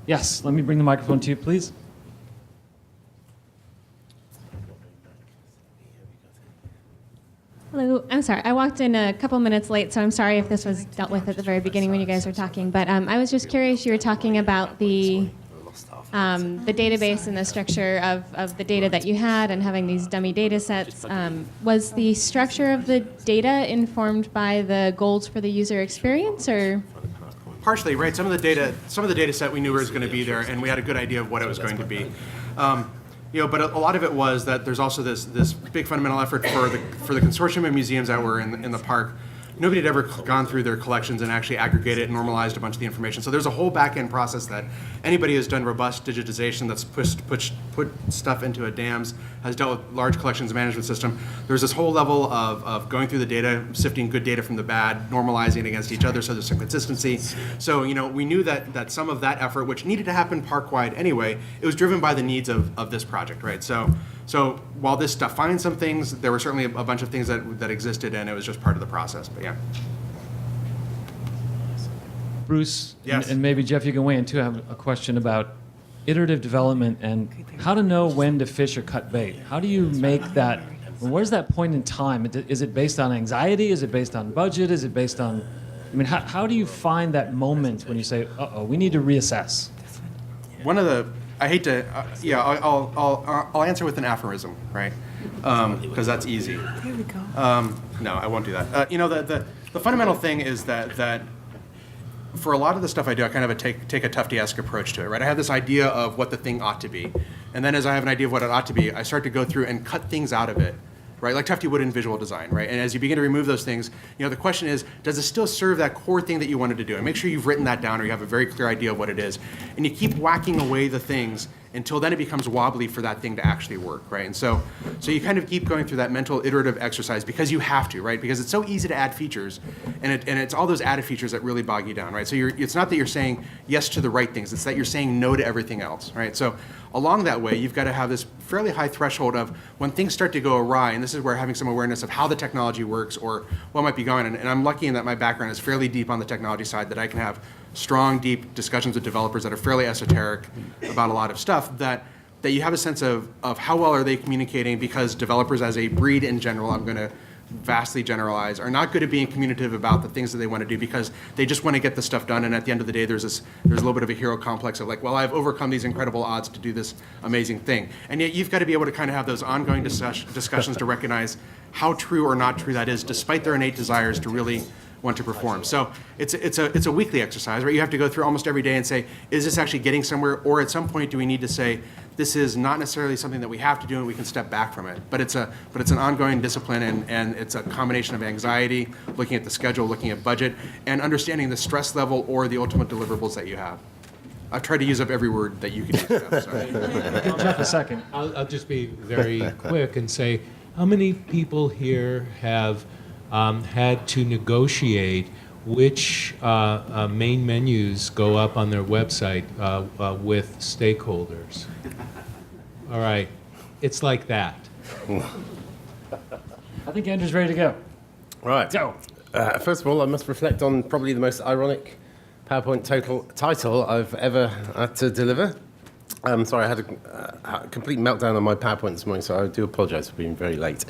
Yes, let me bring the microphone to you, please. Hello, I'm sorry. I walked in a couple minutes late, so I'm sorry if this was dealt with at the very beginning when you guys were talking. But I was just curious, you were talking about the the database and the structure of the data that you had and having these dummy data sets. Was the structure of the data informed by the goals for the user experience, or? Partially, right? Some of the data set we knew was going to be there, and we had a good idea of what it was going to be. But a lot of it was that there's also this big fundamental effort for the consortium of museums that were in the park. Nobody had ever gone through their collections and actually aggregated and normalized a bunch of the information. So there's a whole back-end process that anybody who's done robust digitization, that's put stuff into a DAMS, has dealt with large collections management system. There's this whole level of going through the data, sifting good data from the bad, normalizing it against each other so there's some consistency. So we knew that some of that effort, which needed to happen park-wide anyway, it was driven by the needs of this project, right? So while this defined some things, there were certainly a bunch of things that existed, and it was just part of the process. But yeah. Bruce, Yes. and maybe Jeff, you can weigh in too. I have a question about iterative development and how to know when to fish or cut bait. How do you make that? Where's that point in time? Is it based on anxiety? Is it based on budget? Is it based on? I mean, how do you find that moment when you say, "Uh-oh, we need to reassess"? One of the, I hate to, I'll answer with an aphorism, right? Because that's easy. Here we go. No, I won't do that. The fundamental thing is that for a lot of the stuff I do, I kind of take a Tufte-esque approach to it, right? I have this idea of what the thing ought to be. And then as I have an idea of what it ought to be, I start to go through and cut things out of it, right? Like Tufte would in visual design, right? And as you begin to remove those things, the question is, does it still serve that core thing that you wanted to do? And make sure you've written that down or you have a very clear idea of what it is. And you keep whacking away the things until then it becomes wobbly for that thing to actually work, right? And so you kind of keep going through that mental iterative exercise because you have to, right? Because it's so easy to add features, and it's all those added features that really bog you down, right? So it's not that you're saying yes to the right things, it's that you're saying no to everything else, right? So along that way, you've got to have this fairly high threshold of when things start to go awry, and this is where having some awareness of how the technology works or what might be going on. And I'm lucky in that my background is fairly deep on the technology side, that I can have strong, deep discussions with developers that are fairly esoteric about a lot of stuff, that you have a sense of how well are they communicating, because developers as a breed in general, I'm going to vastly generalize, are not good at being communicative about the things that they want to do because they just want to get the stuff done. And at the end of the day, there's a little bit of a hero complex of like, well, I've overcome these incredible odds to do this amazing thing. And yet you've got to be able to kind of have those ongoing discussions to recognize how true or not true that is, despite their innate desires to really want to perform. So it's a weekly exercise, right? You have to go through almost every day and say, is this actually getting somewhere? Or at some point, do we need to say, this is not necessarily something that we have to do and we can step back from it. But it's an ongoing discipline, and it's a combination of anxiety, looking at the schedule, looking at budget, and understanding the stress level or the ultimate deliverables that you have. I've tried to use up every word that you could use, Jeff, sorry. Jeff, a second. I'll just be very quick and say, how many people here have had to negotiate which main menus go up on their website with stakeholders? All right, it's like that. I think Andrew's ready to go. Right. Go. First of all, I must reflect on probably the most ironic PowerPoint title I've ever had to deliver. Sorry, I had a complete meltdown on my PowerPoint this morning, so I do apologize for being very late.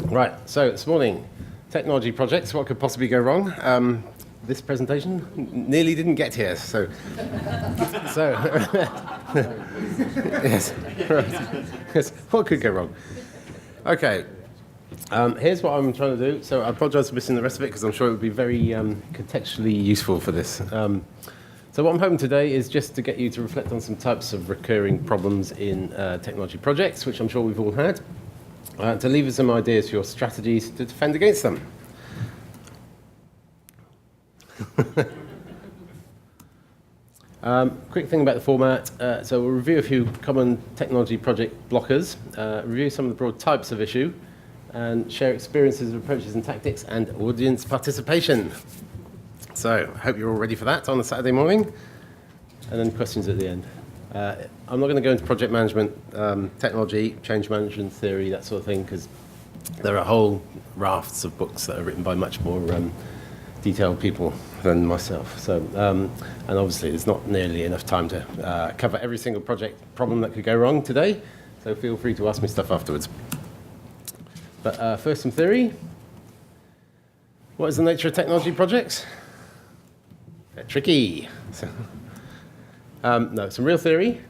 Right, so this morning, technology projects, what could possibly go wrong? This presentation nearly didn't get here, so yes, right. Yes, what could go wrong? Okay, here's what I'm trying to do. So I apologize for missing the rest of it because I'm sure it would be very contextually useful for this. So what I'm hoping today is just to get you to reflect on some types of recurring problems in technology projects, which I'm sure we've all had, to leave us some ideas for your strategies to defend against them. Quick thing about the format. So we'll review a few common technology project blockers, review some of the broad types of issue, and share experiences of approaches and tactics and audience participation. So I hope you're all ready for that on a Saturday morning. And then questions at the end. I'm not going to go into project management, technology, change management theory, that sort of thing, because there are whole rafts of books that are written by much more detailed people than myself. So, and obviously there's not nearly enough time to cover every single project problem that could go wrong today. So feel free to ask me stuff afterwards. But first, some theory. What is the nature of technology projects? They're tricky. So, No, some real theory.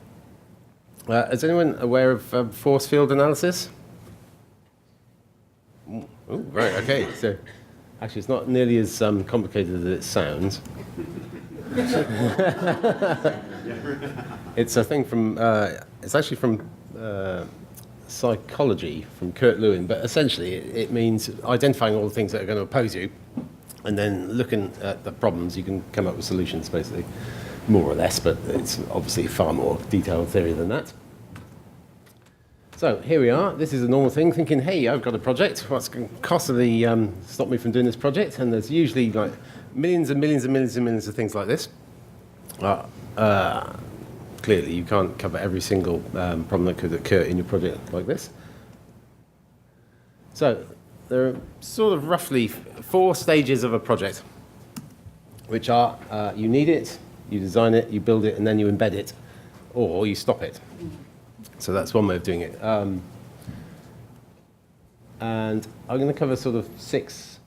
Is anyone aware of force field analysis? Oh, right, okay. So actually, it's not nearly as complicated as it sounds. It's a thing from, it's actually from psychology, from Kurt Lewin, but essentially it means identifying all the things that are going to oppose you, and then looking at the problems, you can come up with solutions, basically, more or less, but it's obviously far more detailed theory than that. So here we are. This is a normal thing, thinking, hey, I've got a project. What's going to possibly stop me from doing this project? And there's usually like millions and millions and millions and millions of things like this. Clearly, you can't cover every single problem that could occur in your project like this. So there are sort of roughly 4 stages of a project, which are you need it, you design it, you build it, and then you embed it, or you stop it. So that's one way of doing it. And I'm going to cover sort of 6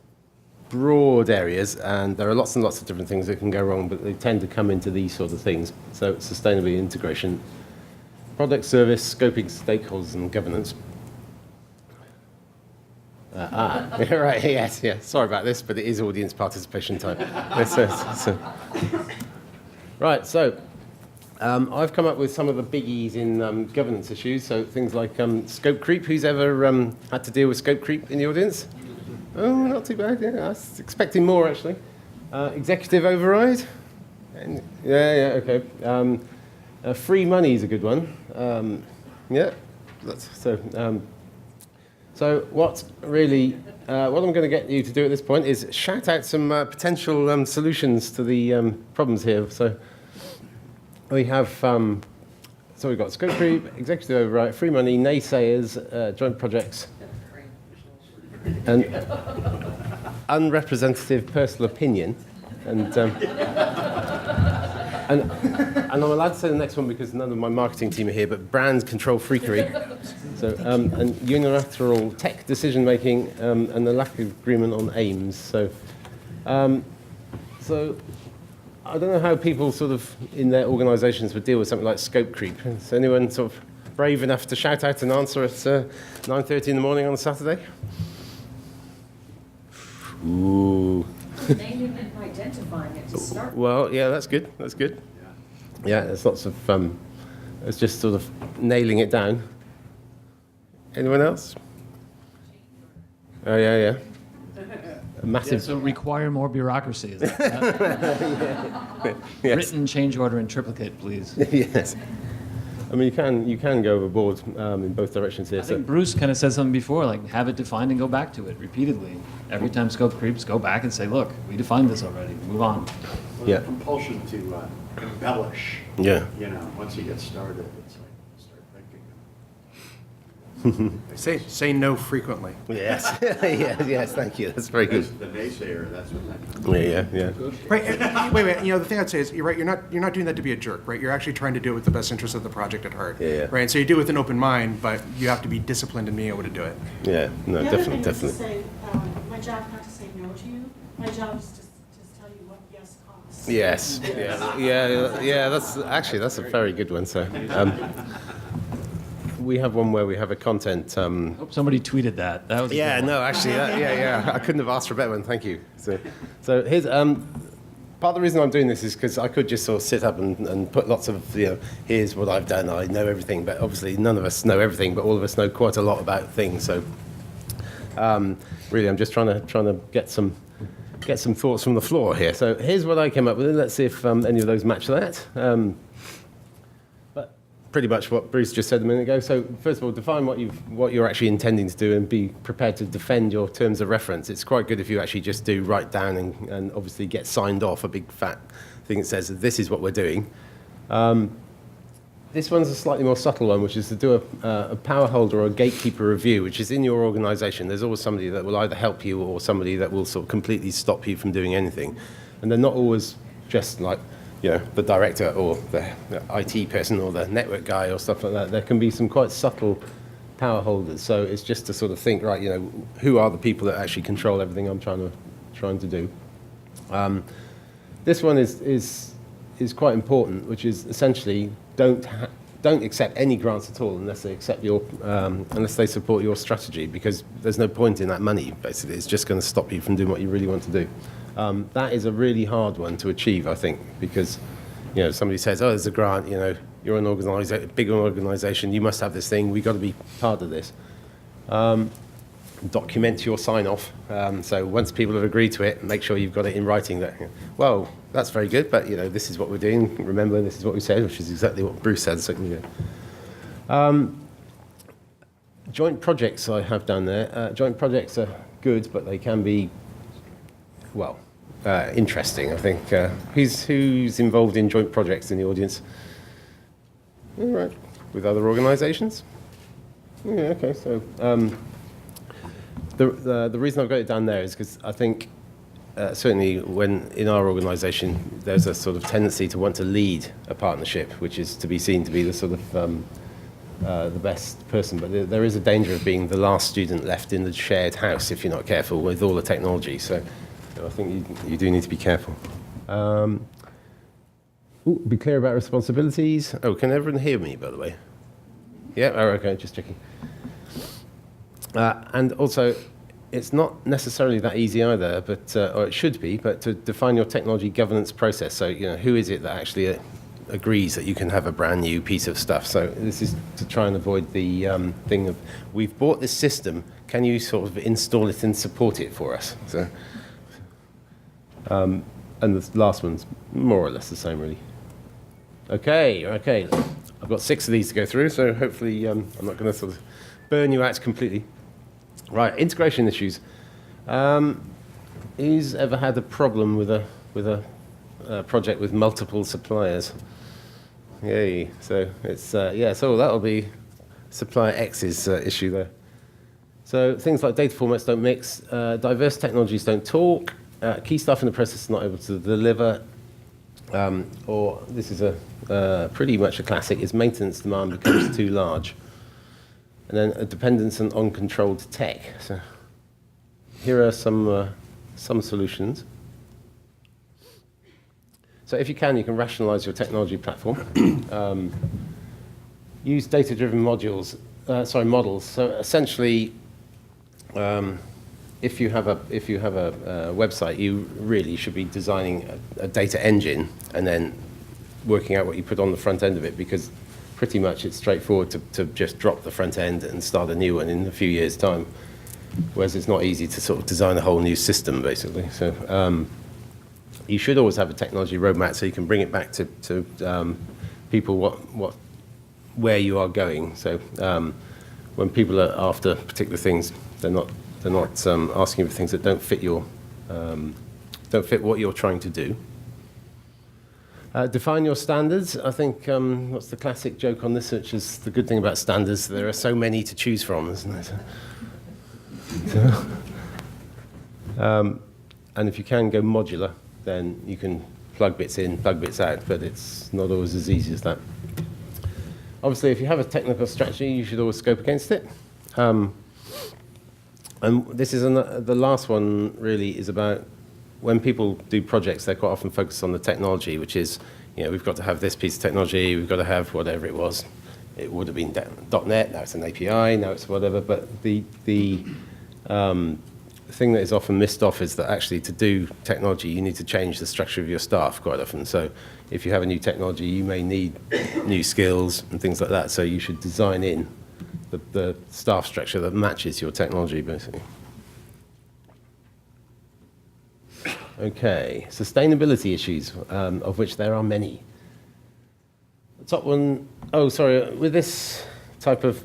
broad areas, and there are lots and lots of different things that can go wrong, but they tend to come into these sort of things. So sustainability, integration, product service, scoping, stakeholders, and governance. Right, yes, yeah. Sorry about this, but it is audience participation time. Right, so I've come up with some of the biggies in governance issues, so things like scope creep. Who's ever had to deal with scope creep in the audience? Oh, not too bad, yeah. I was expecting more, actually. Executive override? Yeah, okay. Free money is a good one. Yeah, so what really, what I'm going to get you to do at this point is shout out some potential solutions to the problems here. So we have, so we've got scope creep, executive override, free money, naysayers, joint projects, and unrepresentative personal opinion. And I'm allowed to say the next one because none of my marketing team are here, but brand control freakery. So, and unilateral tech decision making, and the lack of agreement on aims. So I don't know how people sort of in their organisations would deal with something like scope creep. Is anyone sort of brave enough to shout out an answer at 9:30 in the morning on a Saturday? Ooh. Name it and identifying it to start. Well, yeah, that's good. That's good. Yeah, there's lots of. It's just sort of nailing it down. Anyone else? Oh yeah. A massive. So require more bureaucracy. Is that Yes. Written change order in triplicate, please. Yes. I mean, you can go overboard in both directions here. I think Bruce kind of said something before, like have it defined and go back to it repeatedly. Every time scope creeps, go back and say, look, we defined this already. Move on. Well, Yeah. the compulsion to embellish, Yeah. you know, once you get started, it's like, start thinking. Say no frequently. Yes. yes. Thank you. That's very good. The naysayer, that's what that. Yeah. Right. Wait. You know, the thing I'd say is, you're right. You're not doing that to be a jerk, right? You're actually trying to do it with the best interest of the project at heart. Yeah. Right. And so you do it with an open mind, but you have to be disciplined in being able to do it. Yeah. No, The definitely. other thing is to say, my job not to say no to you. My job is to tell you what yes costs. Yes. Yeah. That's a very good one. So, we have one where we have a content. Hope somebody tweeted that. That was a Yeah. good one. No, actually, I couldn't have asked for a better one. Thank you. So here's part of the reason I'm doing this is because I could just sort of sit up and put lots of here's what I've done. I know everything, but obviously none of us know everything, but all of us know quite a lot about things. So really, I'm just trying to get some thoughts from the floor here. So here's what I came up with. Let's see if any of those match that. But pretty much what Bruce just said a minute ago. So first of all, define what you're actually intending to do and be prepared to defend your terms of reference. It's quite good if you actually just do write down and obviously get signed off a big fat thing that says this is what we're doing. This one's a slightly more subtle one, which is to do a power holder or a gatekeeper review, which is in your organisation. There's always somebody that will either help you or somebody that will sort of completely stop you from doing anything. And they're not always just like, the director or the IT person or the network guy or stuff like that. There can be some quite subtle power holders. So it's just to sort of think, right, who are the people that actually control everything I'm trying to do. This one is is quite important, which is essentially don't accept any grants at all unless they accept unless they support your strategy, because there's no point in that money. Basically, it's just going to stop you from doing what you really want to do. That is a really hard one to achieve, I think, because somebody says, "Oh, there's a grant. You're an big organisation. You must have this thing. We've got to be part of this." Document your sign-off. So once people have agreed to it, make sure you've got it in writing that, well, that's very good, but this is what we're doing. Remember, this is what we said, which is exactly what Bruce said a second ago. Joint projects I have down there. Joint projects are good, but they can be, interesting, I think. Who's involved in joint projects in the audience? All right. With other organisations? Yeah, okay, so the reason I've got it down there is because I think certainly when in our organisation there's a sort of tendency to want to lead a partnership, which is to be seen to be the sort of the best person, but there is a danger of being the last student left in the shared house if you're not careful with all the technology. So I think you do need to be careful. Be clear about responsibilities. Oh, can everyone hear me, by the way? Yeah, oh, okay, just checking. And also, it's not necessarily that easy either, but or it should be, but to define your technology governance process. So, who is it that actually agrees that you can have a brand new piece of stuff? So this is to try and avoid the thing of, we've bought this system, can you sort of install it and support it for us? So, and the last one's more or less the same, really. Okay. I've got 6 of these to go through, so hopefully I'm not going to sort of burn you out completely. Right, integration issues. Who's ever had a problem with a project with multiple suppliers? Yay! So it's so that'll be supplier X's issue there. So things like data formats don't mix, diverse technologies don't talk, key stuff in the process is not able to deliver, or this is a pretty much a classic, is maintenance demand becomes too large. And then a dependence on uncontrolled tech. So here are some solutions. So if you can rationalize your technology platform. Use data-driven models. So essentially, if you have a website, you really should be designing a data engine and then working out what you put on the front end of it, because pretty much it's straightforward to just drop the front end and start a new one in a few years' time. Whereas it's not easy to sort of design a whole new system, basically. So you should always have a technology roadmap so you can bring it back to people where you are going. So when people are after particular things, they're not asking for things that don't fit what you're trying to do. Define your standards. I think what's the classic joke on this, which is the good thing about standards, there are so many to choose from, isn't it? And if you can go modular, then you can plug bits in, plug bits out, but it's not always as easy as that. Obviously, if you have a technical strategy, you should always scope against it. And this is the last one really is about when people do projects, they're quite often focused on the technology, which is, we've got to have this piece of technology, we've got to have whatever it was. It would have been .NET, now it's an API, now it's whatever. But the thing that is often missed off is that actually to do technology, you need to change the structure of your staff quite often. So if you have a new technology, you may need new skills and things like that. So you should design in the staff structure that matches your technology, basically. Okay, sustainability issues, of which there are many. The top one, with this type of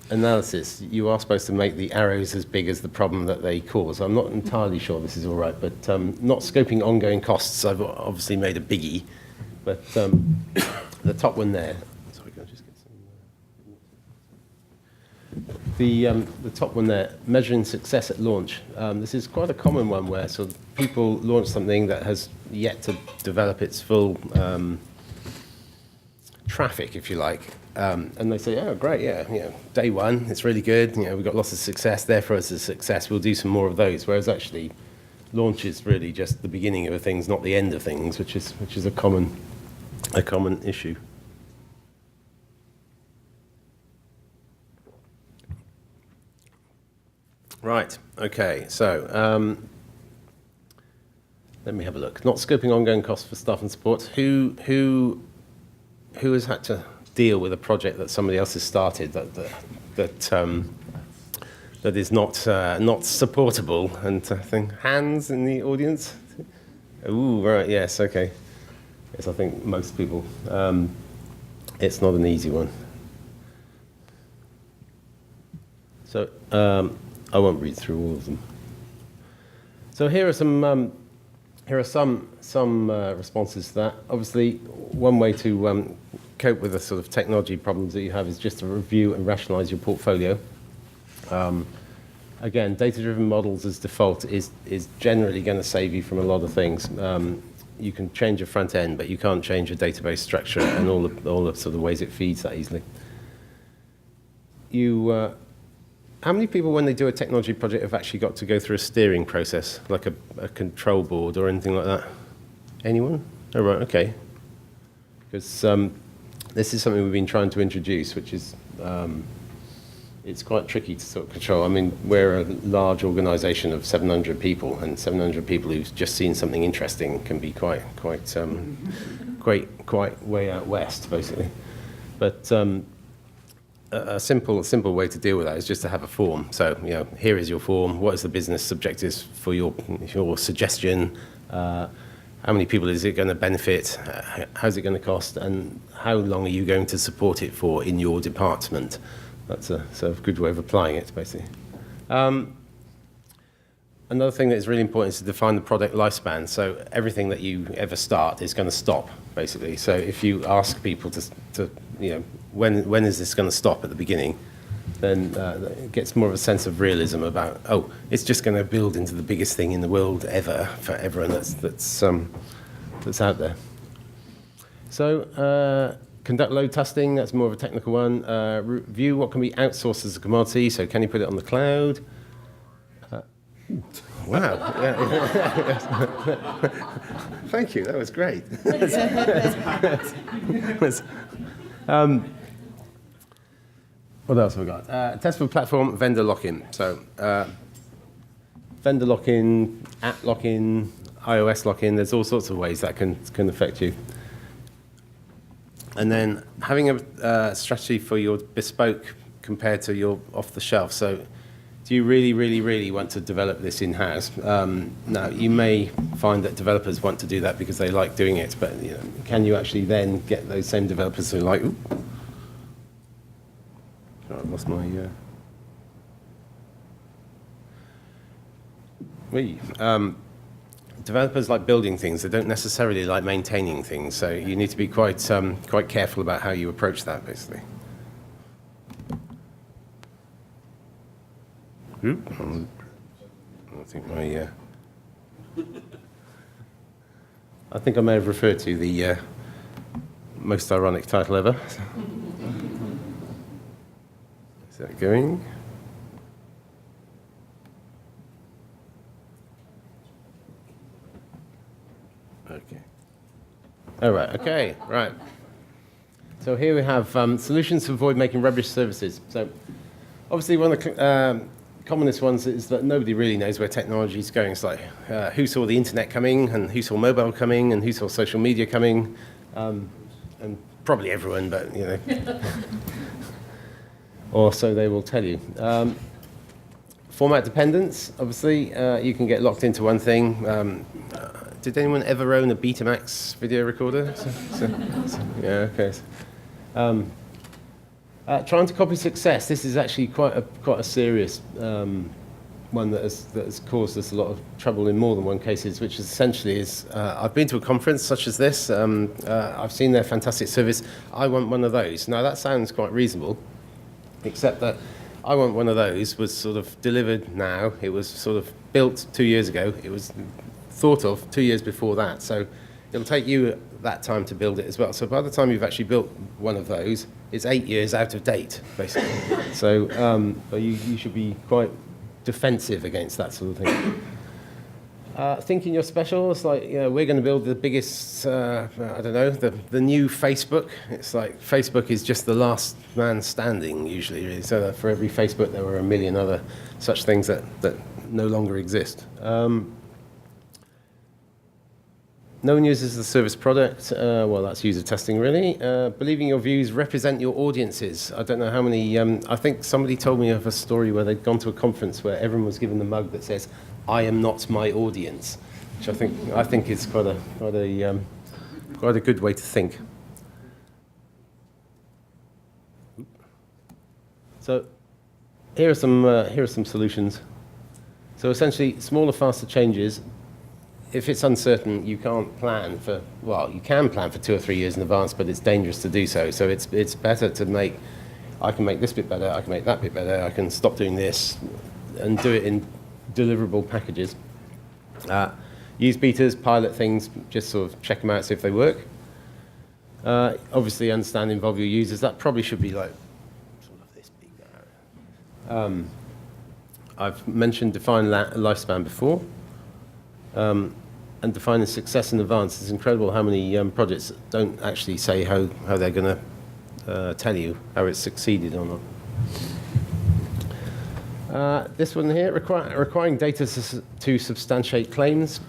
analysis, you are supposed to make the arrows as big as the problem that they cause. I'm not entirely sure this is all right, but not scoping ongoing costs, I've obviously made a biggie, but the top one there, sorry, can I just get some... The top one there, measuring success at launch. This is quite a common one where sort of people launch something that has yet to develop its full traffic, if you like. And they say, oh, great, day one, it's really good. We've got lots of success, therefore it's a success. We'll do some more of those. Whereas actually, launch is really just the beginning of things, not the end of things, which is a common issue. Right. Okay. So let me have a look. Not scoping ongoing costs for staff and support. Who has had to deal with a project that somebody else has started that is not supportable? And I think hands in the audience. Ooh, right. Yes. Okay. Yes, I think most people. It's not an easy one. So I won't read through all of them. So here are some responses to that. Obviously, one way to cope with the sort of technology problems that you have is just to review and rationalize your portfolio. Again, data-driven models as default is generally going to save you from a lot of things. You can change your front end, but you can't change your database structure and all the sort of ways it feeds that easily. How many people, when they do a technology project, have actually got to go through a steering process, like a control board or anything like that? Anyone? Oh, right, okay. Because this is something we've been trying to introduce, which is, it's quite tricky to sort of control. I mean, we're a large organization of 700 people, and 700 people who've just seen something interesting can be quite way out west, basically. But a simple way to deal with that is just to have a form. So, here is your form. What is the business objectives for your suggestion? How many people is it going to benefit? How's it going to cost? And how long are you going to support it for in your department? That's a sort of good way of applying it, basically. Another thing that is really important is to define the product lifespan. So everything that you ever start is going to stop, basically. So if you ask people to when is this going to stop at the beginning, then it gets more of a sense of realism about, it's just going to build into the biggest thing in the world ever for everyone that's out there. So conduct load testing, that's more of a technical one. Review what can be outsourced as a commodity, so can you put it on the cloud? Wow. Thank you, that was great. What else have we got? Test for platform, vendor lock-in. So vendor lock-in, app lock-in, iOS lock-in, there's all sorts of ways that can affect you. And then having a strategy for your bespoke compared to your off-the-shelf. So do you really, really, really want to develop this in-house? Now, you may find that developers want to do that because they like doing it, but can you actually then get those same developers who are like, I lost my... Developers like building things. They don't necessarily like maintaining things. So you need to be quite careful about how you approach that, basically. I think I may have referred to the most ironic title ever. Is that going? Okay. All right. Okay. Right. So here we have solutions to avoid making rubbish services. So obviously one of the commonest ones is that nobody really knows where technology is going. It's like who saw the internet coming, and who saw mobile coming, and who saw social media coming, and probably everyone, but or so they will tell you. Format dependence. Obviously, you can get locked into one thing. Did anyone ever own a Betamax video recorder? Yeah. Okay. Trying to copy success. This is actually quite a serious one that has caused us a lot of trouble in more than one cases, which essentially is, I've been to a conference such as this, I've seen their fantastic service, I want one of those. Now that sounds quite reasonable, except that I want one of those was sort of delivered now, it was sort of built 2 years ago, it was thought of 2 years before that, so it'll take you that time to build it as well. So by the time you've actually built one of those, it's 8 years out of date, basically. So you should be quite defensive against that sort of thing. Thinking you're special, it's like, we're going to build the biggest, I don't know, the new Facebook. It's like Facebook is just the last man standing, usually, really. So that for every Facebook, there were a million other such things that no longer exist. No one uses the service product. Well, that's user testing, really. Believing your views represent your audiences. I don't know how many. I think somebody told me of a story where they'd gone to a conference where everyone was given the mug that says, "I am not my audience," which I think is quite a good way to think. So, here are some solutions. So essentially, smaller, faster changes. If it's uncertain, you can't plan for, well, you can plan for 2 or 3 years in advance, but it's dangerous to do so. So it's better to make, I can make this bit better, I can make that bit better, I can stop doing this, and do it in deliverable packages. Use betas, pilot things, just sort of check them out, see if they work. Obviously, understand and involve your users. That probably should be like sort of this big. I've mentioned define lifespan before. And defining success in advance. It's incredible how many projects don't actually say how they're going to tell you how it's succeeded or not. This one here, requiring data to substantiate claims.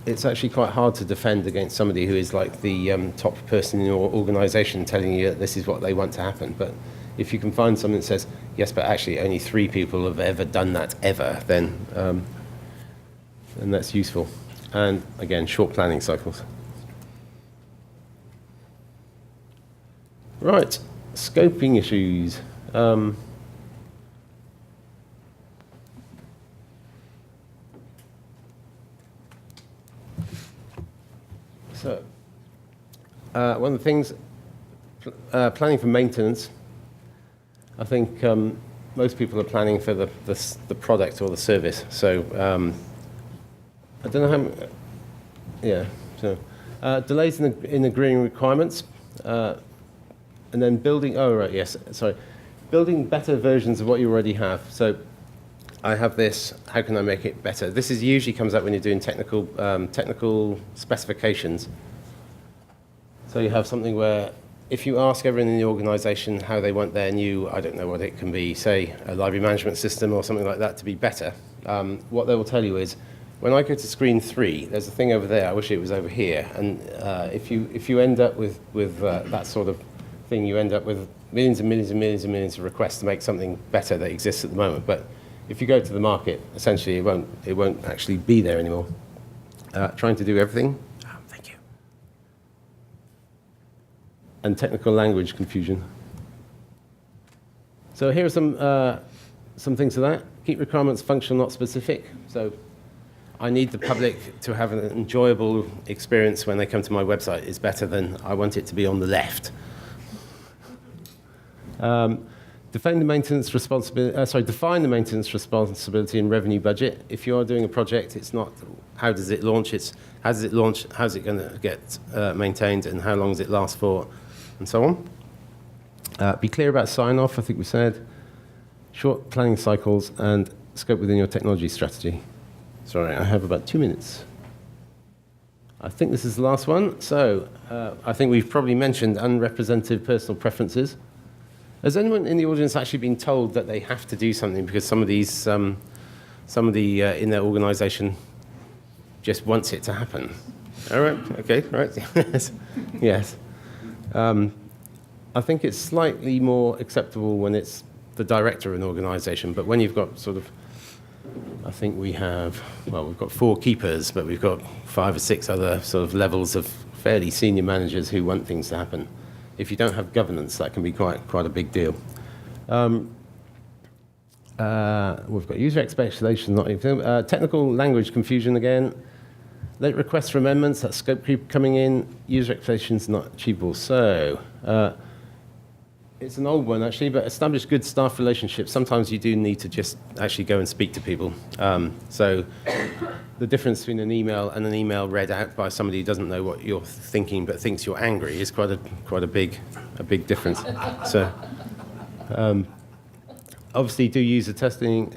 It's actually quite hard to defend against somebody who is like the top person in your organization telling you that this is what they want to happen. But if you can find something that says, yes, but actually only 3 people have ever done that ever, then and that's useful. And again, short planning cycles. Right, scoping issues. So, one of the things, planning for maintenance, I think most people are planning for the product or the service. So, I don't know how. Yeah. So, delays in agreeing requirements, and then building. Oh right, yes. Sorry, building better versions of what you already have. So, I have this. How can I make it better? This is usually comes up when you're doing technical specifications. So you have something where if you ask everyone in the organisation how they want their new, I don't know what it can be, say a library management system or something like that to be better, what they will tell you is, when I go to screen 3, there's a thing over there. I wish it was over here. And if you end up with that sort of thing, you end up with millions and millions and millions and millions of requests to make something better that exists at the moment. But if you go to the market, essentially it won't actually be there anymore. Trying to do everything. Oh, thank you. And technical language confusion. So here are some things to that. Keep requirements functional, not specific. So I need the public to have an enjoyable experience when they come to my website. It's better than I want it to be on the left. Define the maintenance responsibility and revenue budget. If you are doing a project, it's not how does it launch, it's how does it launch, how's it going to get maintained, and how long does it last for, and so on. Be clear about sign-off, I think we said. Short planning cycles and scope within your technology strategy. Sorry, I have about 2 minutes. I think this is the last one. So I think we've probably mentioned unrepresentative personal preferences. Has anyone in the audience actually been told that they have to do something because somebody in their organisation just wants it to happen? All right, okay, right, yes. I think it's slightly more acceptable when it's the director of an organisation, but when you've got sort of, I think we've got 4 keepers, but we've got 5 or 6 other sort of levels of fairly senior managers who want things to happen. If you don't have governance, that can be quite a big deal. We've got user expectations, not even technical language confusion again. Late requests for amendments, that's scope creep coming in. User expectations not achievable. So it's an old one actually, but establish good staff relationships. Sometimes you do need to just actually go and speak to people. So the difference between an email and an email read out by somebody who doesn't know what you're thinking but thinks you're angry is quite a big difference. So obviously do user testing.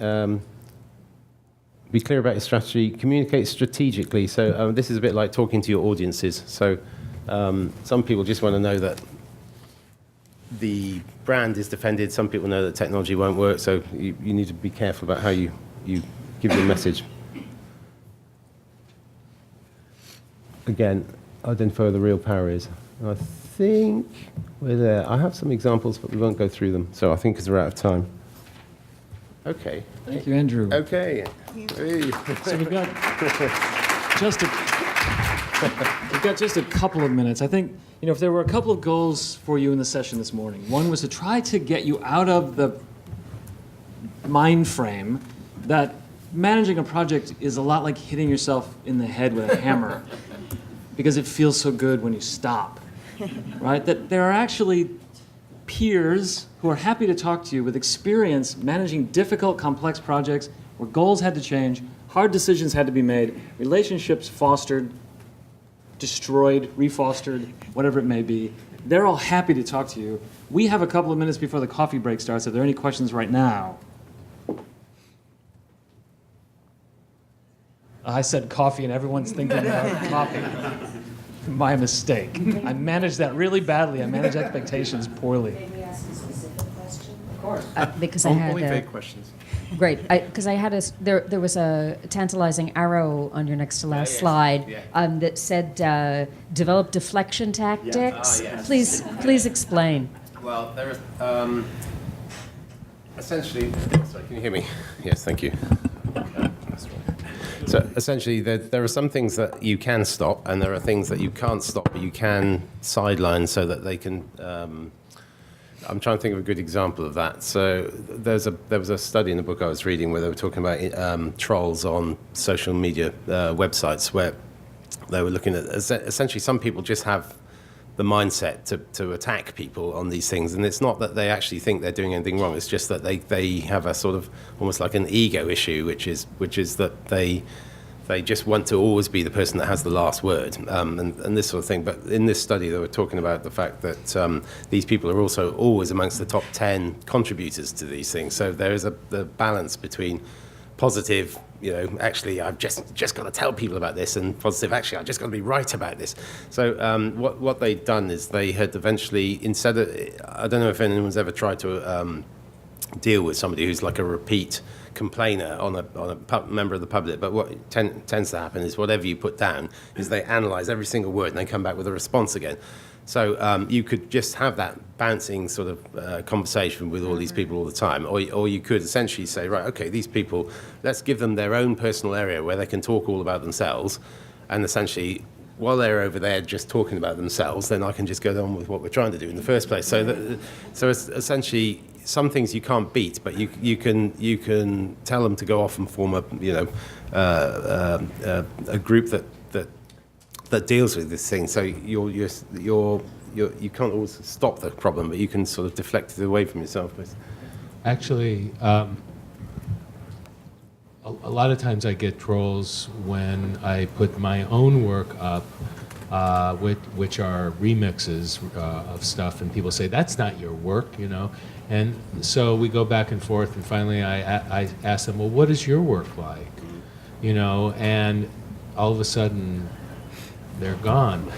be clear about your strategy, communicate strategically. So this is a bit like talking to your audiences. So some people just want to know that the brand is defended. Some people know that technology won't work. So you need to be careful about how you give your message. Again, identify where the real power is. I think we're there. I have some examples, but we won't go through them. So I think because we're out of time. Okay. Thank you, Andrew. Okay. Hey. So we've got just a couple of minutes. I think, if there were a couple of goals for you in the session this morning. One was to try to get you out of the mind frame that managing a project is a lot like hitting yourself in the head with a hammer because it feels so good when you stop, right? That there are actually peers who are happy to talk to you with experience managing difficult, complex projects where goals had to change, hard decisions had to be made, relationships fostered, destroyed, refostered, whatever it may be. They're all happy to talk to you. We have a couple of minutes before the coffee break starts. If there are any questions right now. I said coffee and everyone's thinking about coffee. My mistake. I managed that really badly. I managed expectations poorly. May we ask a specific question? Of course. Because I had Only vague questions. great, because I had there was a tantalizing arrow on your next to last slide that said develop deflection tactics. Yes. Please explain. Well, there is essentially. Sorry, can you hear me? Yes, thank you. So essentially, there are some things that you can stop, and there are things that you can't stop, but you can sideline so that they can. I'm trying to think of a good example of that. So there was a study in the book I was reading where they were talking about trolls on social media websites, where they were looking at essentially some people just have the mindset to attack people on these things, and it's not that they actually think they're doing anything wrong. It's just that they have a sort of almost like an ego issue, which is that they just want to always be the person that has the last word, and this sort of thing. But in this study, they were talking about the fact that these people are also always amongst the top 10 contributors to these things. So there is the balance between positive, actually I've just got to tell people about this, and positive, actually I've just got to be right about this. So what they'd done is they had eventually, instead of, I don't know if anyone's ever tried to deal with somebody who's like a repeat complainer on a member of the public, but what tends to happen is whatever you put down is they analyze every single word and they come back with a response again. So you could just have that bouncing sort of conversation with all these people all the time, or you could essentially say, right, okay, these people, let's give them their own personal area where they can talk all about themselves, and essentially, while they're over there just talking about themselves, then I can just go on with what we're trying to do in the first place. So it's essentially, some things you can't beat, but you can tell them to go off and form a group that deals with this thing. So you can't always stop the problem, but you can sort of deflect it away from yourself. Actually, a lot of times I get trolls when I put my own work up, which are remixes of stuff, and people say, that's not your work, And so we go back and forth, and finally I ask them, well, what is your work like? And all of a sudden, they're gone,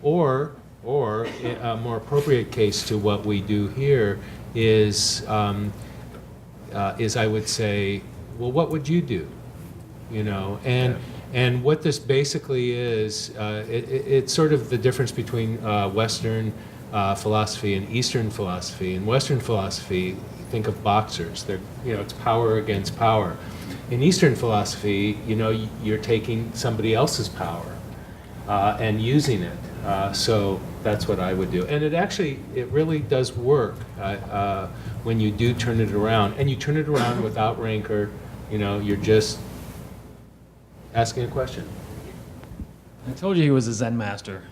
or a more appropriate case to what we do here is I would say, well, what would you do, and what this basically is, it's sort of the difference between Western philosophy and Eastern philosophy. In Western philosophy, think of boxers. They're, it's power against power. In Eastern philosophy, you're taking somebody else's power and using it. So that's what I would do. And it really does work when you do turn it around. And you turn it around without rancor. You're just asking a question. I told you he was a Zen master.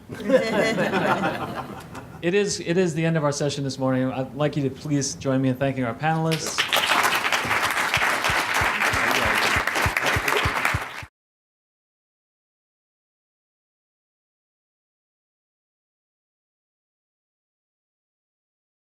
It is the end of our session this morning. I'd like you to please join me in thanking our panelists.